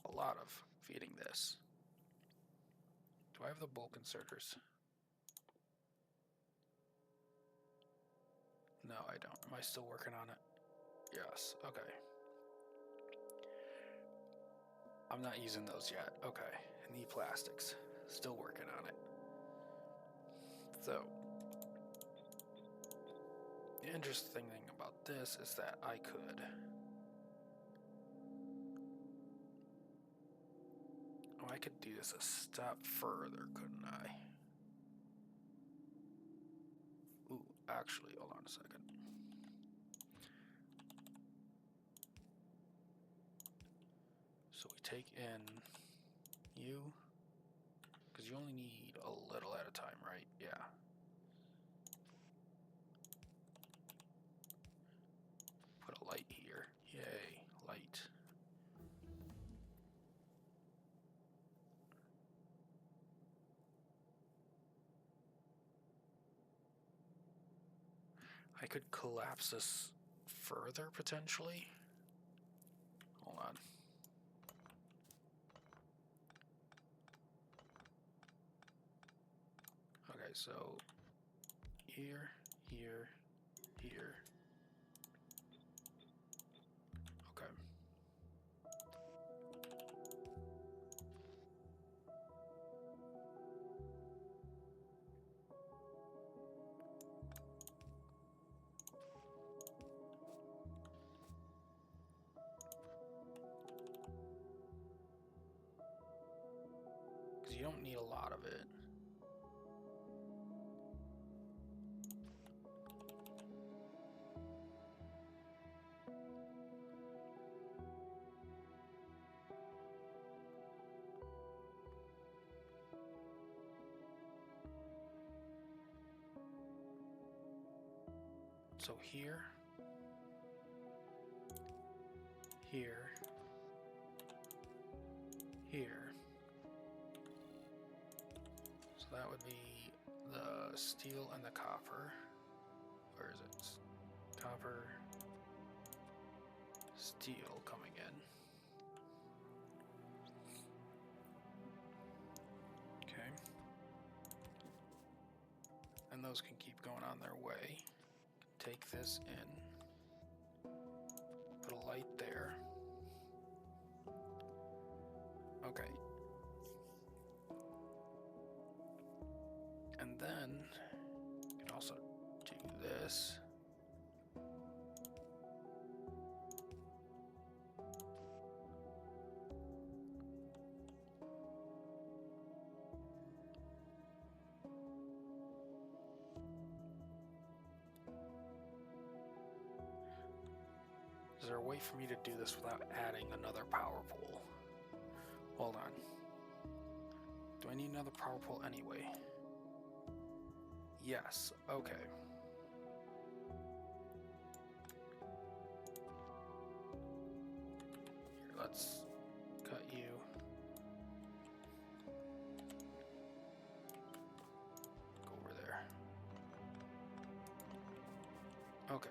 a lot of feeding this. Do I have the bulk inserters? No, I don't. Am I still working on it? Yes, okay. I'm not using those yet. Okay, and the plastics. Still working on it. So, the interesting thing about this is that I could... Oh, I could do this a step further, couldn't I? Ooh, actually, hold on a second. So we take in you, because you only need a little at a time, right? Yeah. Put a light here. Yay, light. I could collapse this further, potentially. Hold on. Okay, so here, here, here. Okay. Because you don't need a lot of it. So here, here, here. So that would be the steel and the copper. Where is it? Copper, steel coming in. Okay. And those can keep going on their way. Take this in. Put a light there. Okay. And then you can also do this. Is there a way for me to do this without adding another power pole? Hold on. Do I need another power pole anyway? Yes, okay. Here, let's cut you. Go over there. Okay.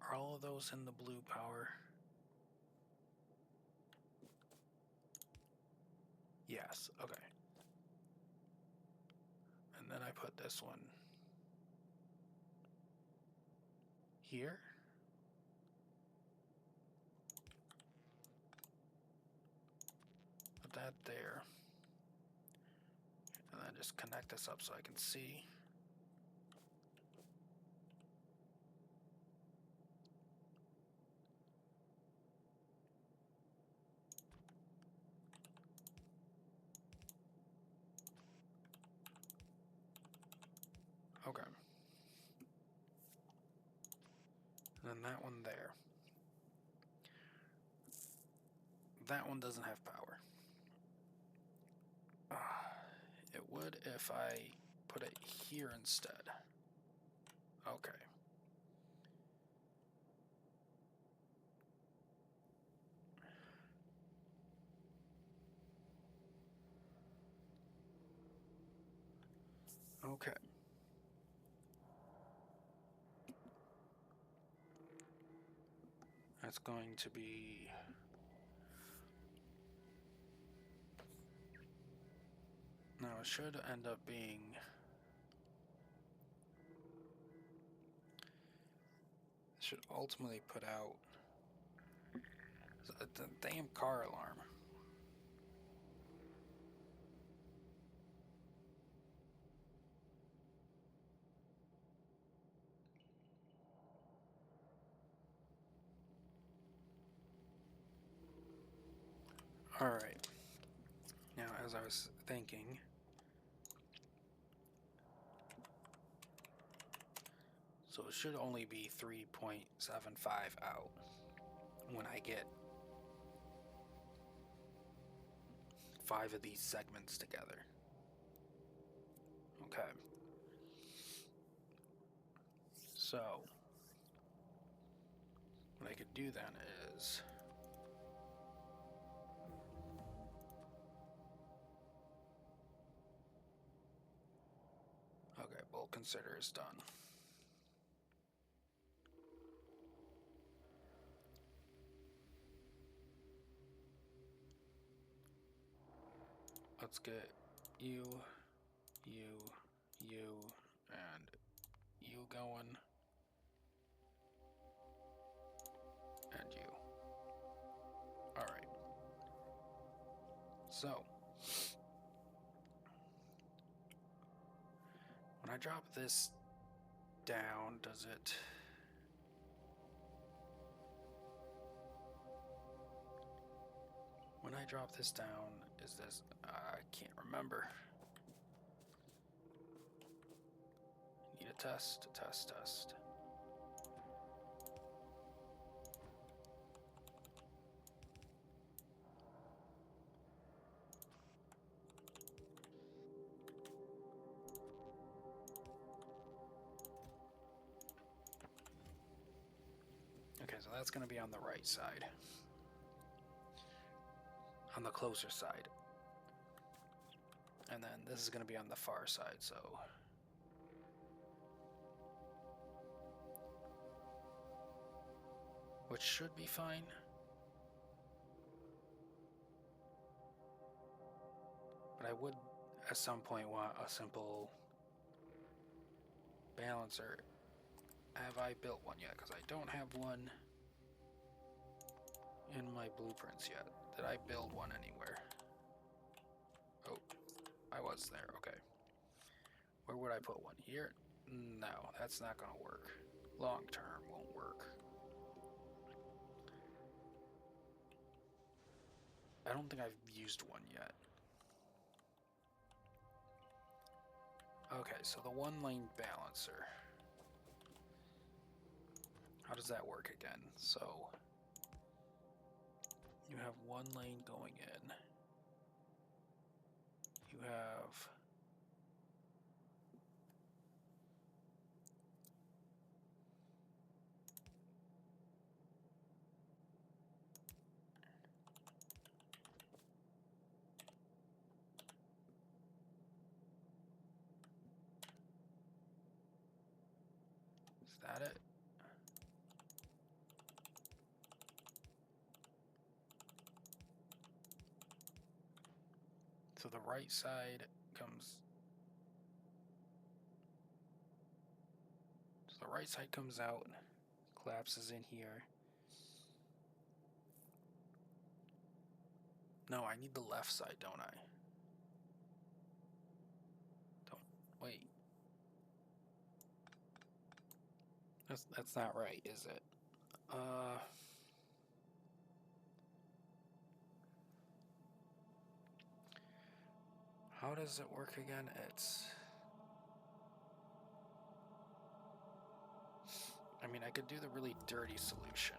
Are all of those in the blue power? Yes, okay. And then I put this one here. Put that there. And then just connect this up so I can see. then that one there. That one doesn't have power. It would if I put it here instead. Okay. Okay. That's going to be... Now it should end up being... It should ultimately put out the damn car alarm. Alright. Now, as I was thinking... So it should only be 3.75 out when I get 5 of these segments together. Okay. So, what I could do then is... Okay, bulk consider is done. Let's get you, and you going, and you. Alright. So, when I drop this down, does it... When I drop this down, is this... I can't remember. Need a test. Okay, so that's going to be on the right side. On the closer side. And then this is going to be on the far side, so... Which should be fine. But I would, at some point, want a simple balancer. Have I built one yet? Because I don't have one in my blueprints yet. Did I build one anywhere? Oh, I was there. Okay. Where would I put one? Here? No, that's not going to work. Long term won't work. I don't think I've used one yet. Okay, so the one lane balancer. How does that work again? So you have one lane going in. You have is that it? So the right side comes... So the right side comes out, collapses in here. No, I need the left side, don't I? Don't... Wait. That's not right, is it? How does it work again? It's... I mean, I could do the really dirty solution.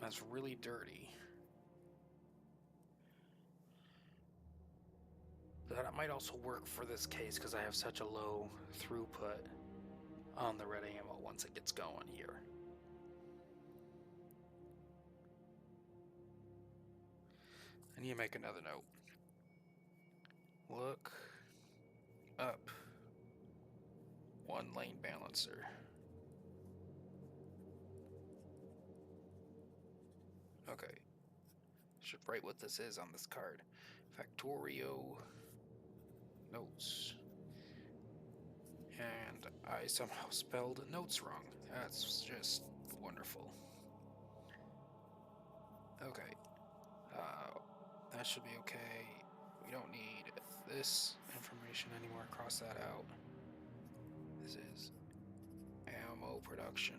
That's really dirty. That might also work for this case because I have such a low throughput on the red ammo once it gets going here. I need to make another note. Look up 1 lane balancer. Okay. Should write what this is on this card. Factorio notes. And I somehow spelled notes wrong. That's just wonderful. Okay. That should be okay. We don't need this information anymore. Cross that out. This is ammo production.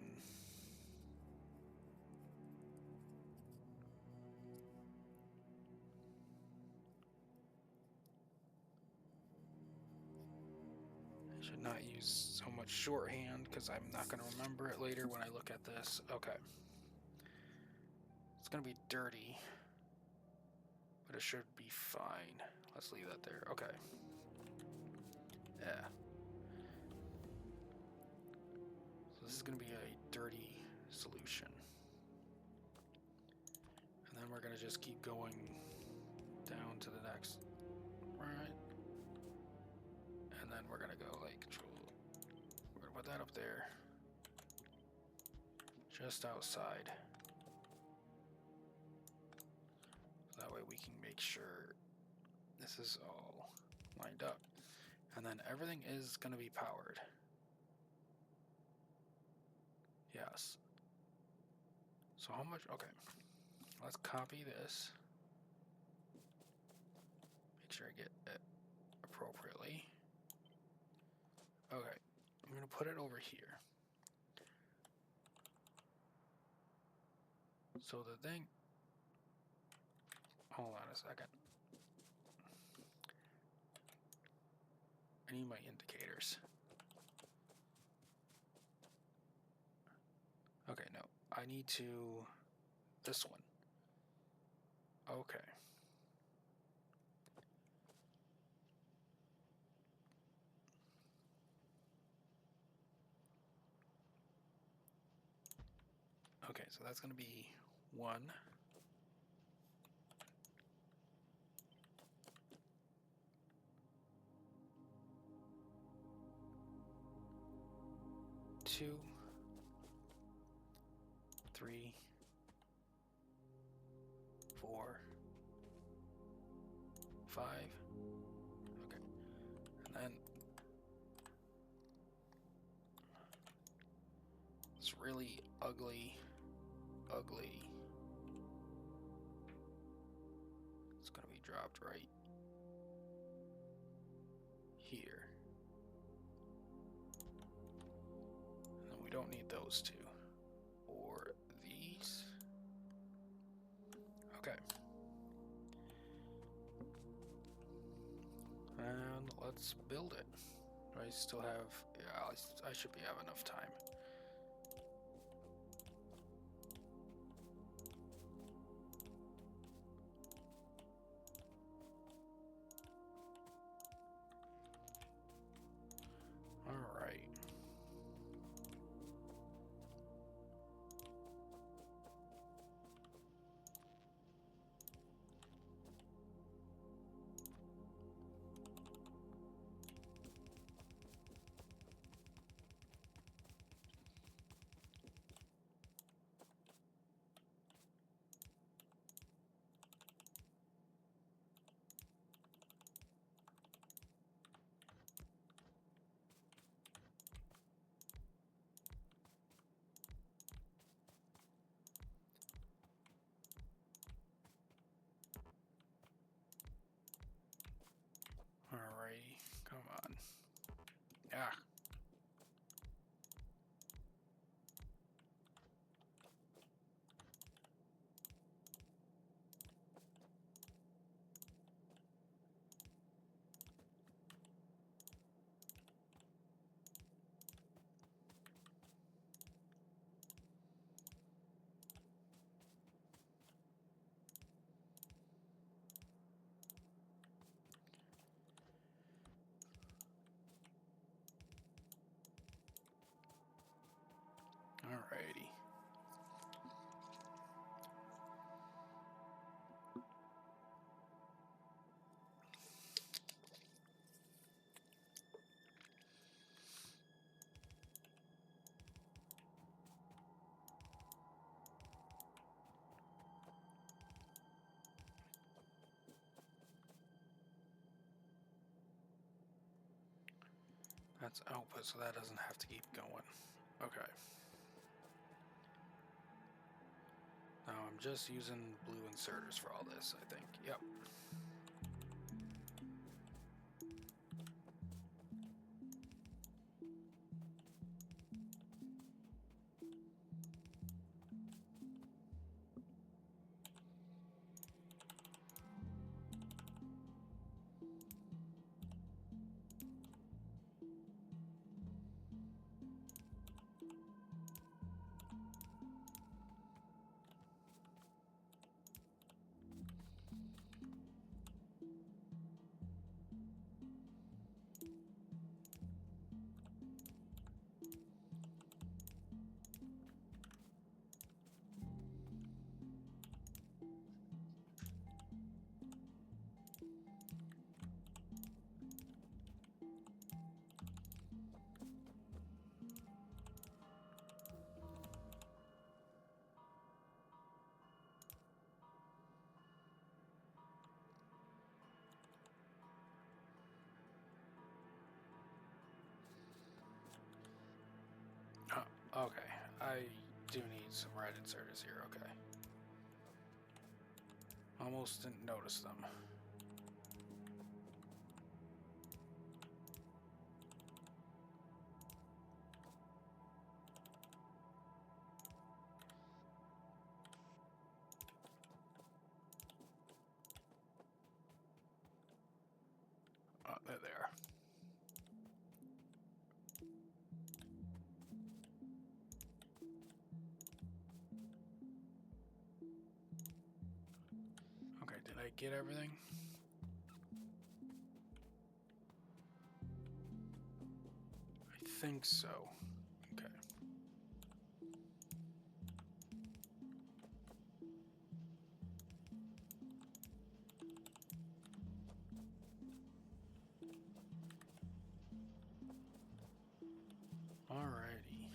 I should not use so much shorthand because I'm not going to remember it later when I look at this. Okay. It's going to be dirty, but it should be fine. Let's leave that there. Okay. Yeah. So this is going to be a dirty solution. And then we're going to just keep going down to the next, right? And then we're going to go like control. We're going to put that up there. Just outside. So that way we can make sure this is all lined up. And then everything is going to be powered. Yes. So how much? Okay. Let's copy this. Make sure I get it appropriately. Okay. I'm going to put it over here. So the thing... Hold on a second. I need my indicators. Okay, no. I need to... This one. Okay. Okay, so that's going to be 1. 2, 3, 4, 5. Okay. And then it's really ugly. It's going to be dropped right here. And then we don't need those two. Or these. Okay. And let's build it. I still have... Yeah, I should have enough time. Alright. That's output, so that doesn't have to keep going. Okay. Now I'm just using blue inserters for all this, I think. Yep. Okay. I do need some red inserters here. Okay. Almost didn't notice them. Oh, there they are. Okay, did I get everything? I think so. Okay. Alrighty.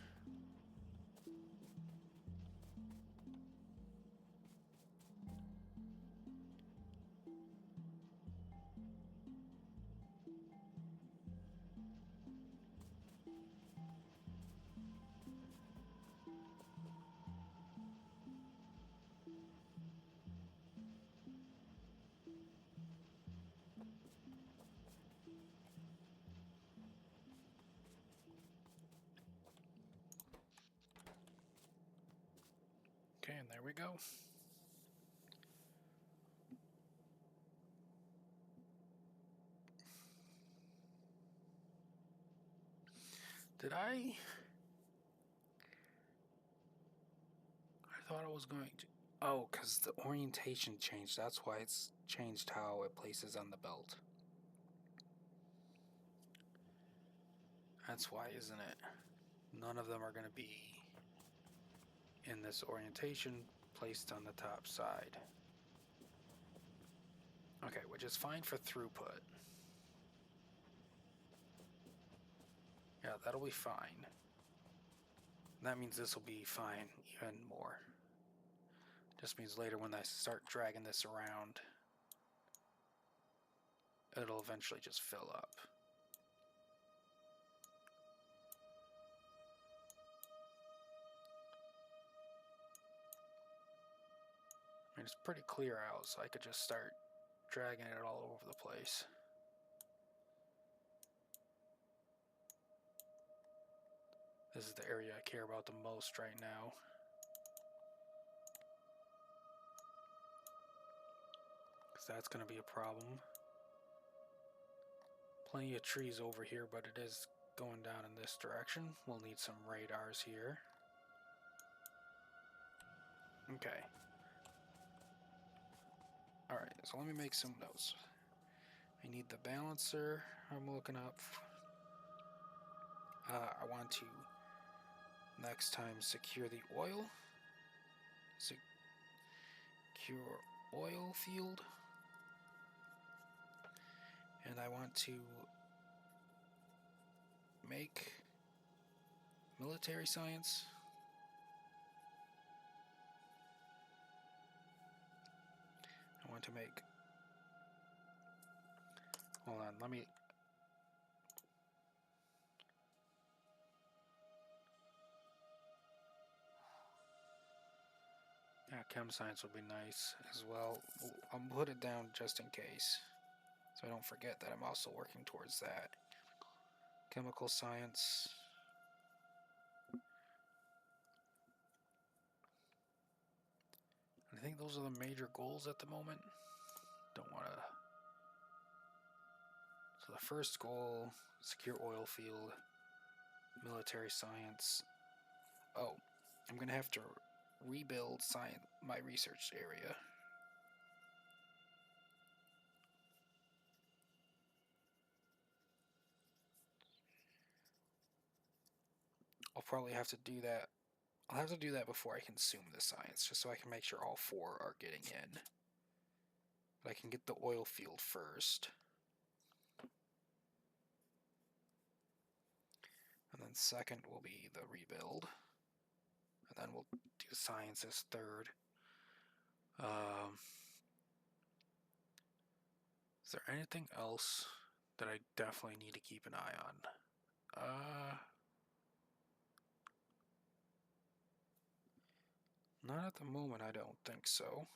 Okay, and there we go. Did I thought I was going to... Oh, because the orientation changed. That's why it's changed how it places on the belt. That's why, isn't it? None of them are going to be in this orientation placed on the top side. Okay, which is fine for throughput. Yeah, that'll be fine. That means this will be fine even more. Just means later when I start dragging this around, it'll eventually just fill up. I mean, it's pretty clear out, so I could just start dragging it all over the place. This is the area I care about the most right now. Because that's going to be a problem. Plenty of trees over here, but it is going down in this direction. We'll need some radars here. Okay. Alright, so let me make some notes. I need the balancer I'm looking up. I want to next time secure the oil. Secure oil field. And I want to make military science. I want to make... Hold on, let me... Yeah, chem science would be nice as well. I'll put it down just in case, so I don't forget that I'm also working towards that. Chemical science. I think those are the major goals at the moment. Don't want to... So the first goal, secure oil field, military science. Oh, I'm going to have to rebuild my research area. I'll probably have to do that. I'll have to do that before I consume the science, just so I can make sure all 4 are getting in. But I can get the oil field first. And then second will be the rebuild. And then we'll do science as third. Is there anything else that I definitely need to keep an eye on? Not at the moment, I don't think so.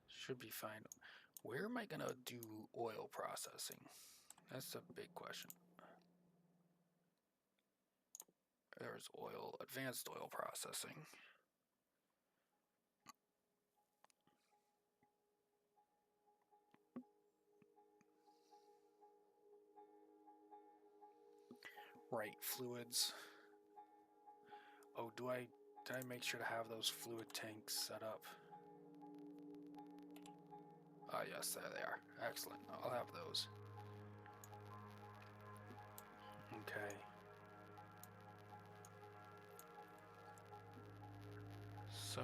Should be fine. Where am I gonna do oil processing? That's a big question. There's oil, advanced oil processing. Right, fluids. Oh, did I make sure to have those fluid tanks set up? Yes, there they are. Excellent. I'll have those. Okay. So...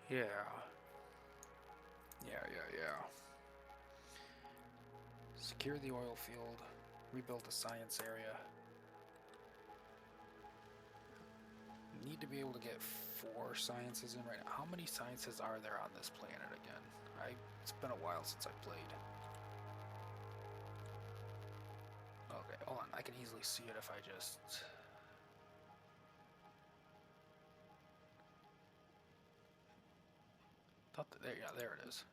Yeah. Secure the oil field. Rebuild the science area. Need to be able to get 4 sciences in right now. How many sciences are there on this planet again? It's been a while since I played. Okay, hold on. I can easily see it if I just... Thought that, there it is.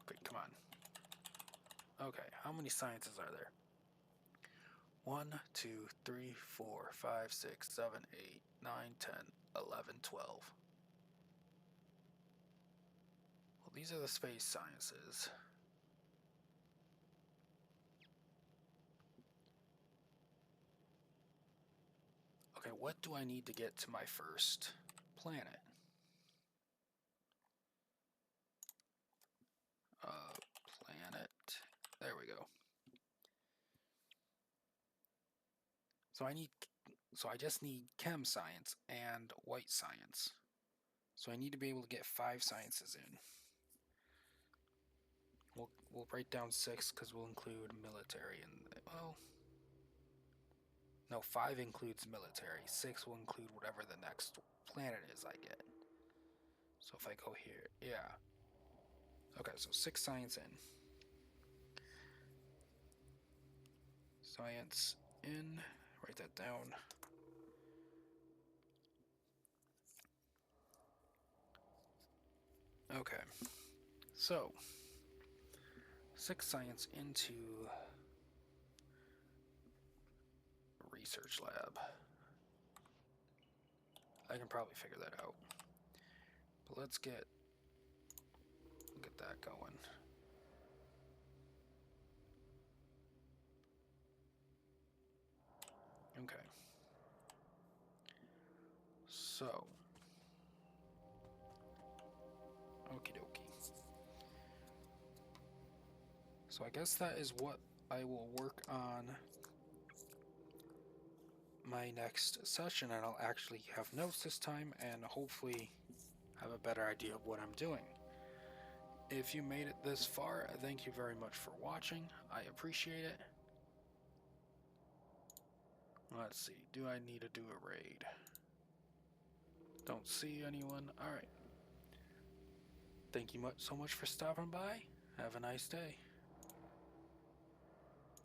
Okay, come on. Okay, how many sciences are there? 1, 2, 3, 4, 5, 6, 7, 8, 9, 10, 11, 12. Well, these are the space sciences. Okay, what do I need to get to my first planet? Planet. There we go. So I just need chem science and white science. So I need to be able to get 5 sciences in. We'll write down 6 because we'll include military and well, no, 5 includes military. 6 will include whatever the next planet is I get. So if I go here, yeah. Okay, so 6 science in. Science in. Write that down. Okay, so 6 science into research lab. I can probably figure that out. But let's get that going. Okay. So, okie dokie. So I guess that is what I will work on my next session, and I'll actually have notes this time, and hopefully have a better idea of what I'm doing. If you made it this far, thank you very much for watching. I appreciate it. Let's see, do I need to do a raid? Don't see anyone. Alright. Thank you so much for stopping by. Have a nice day.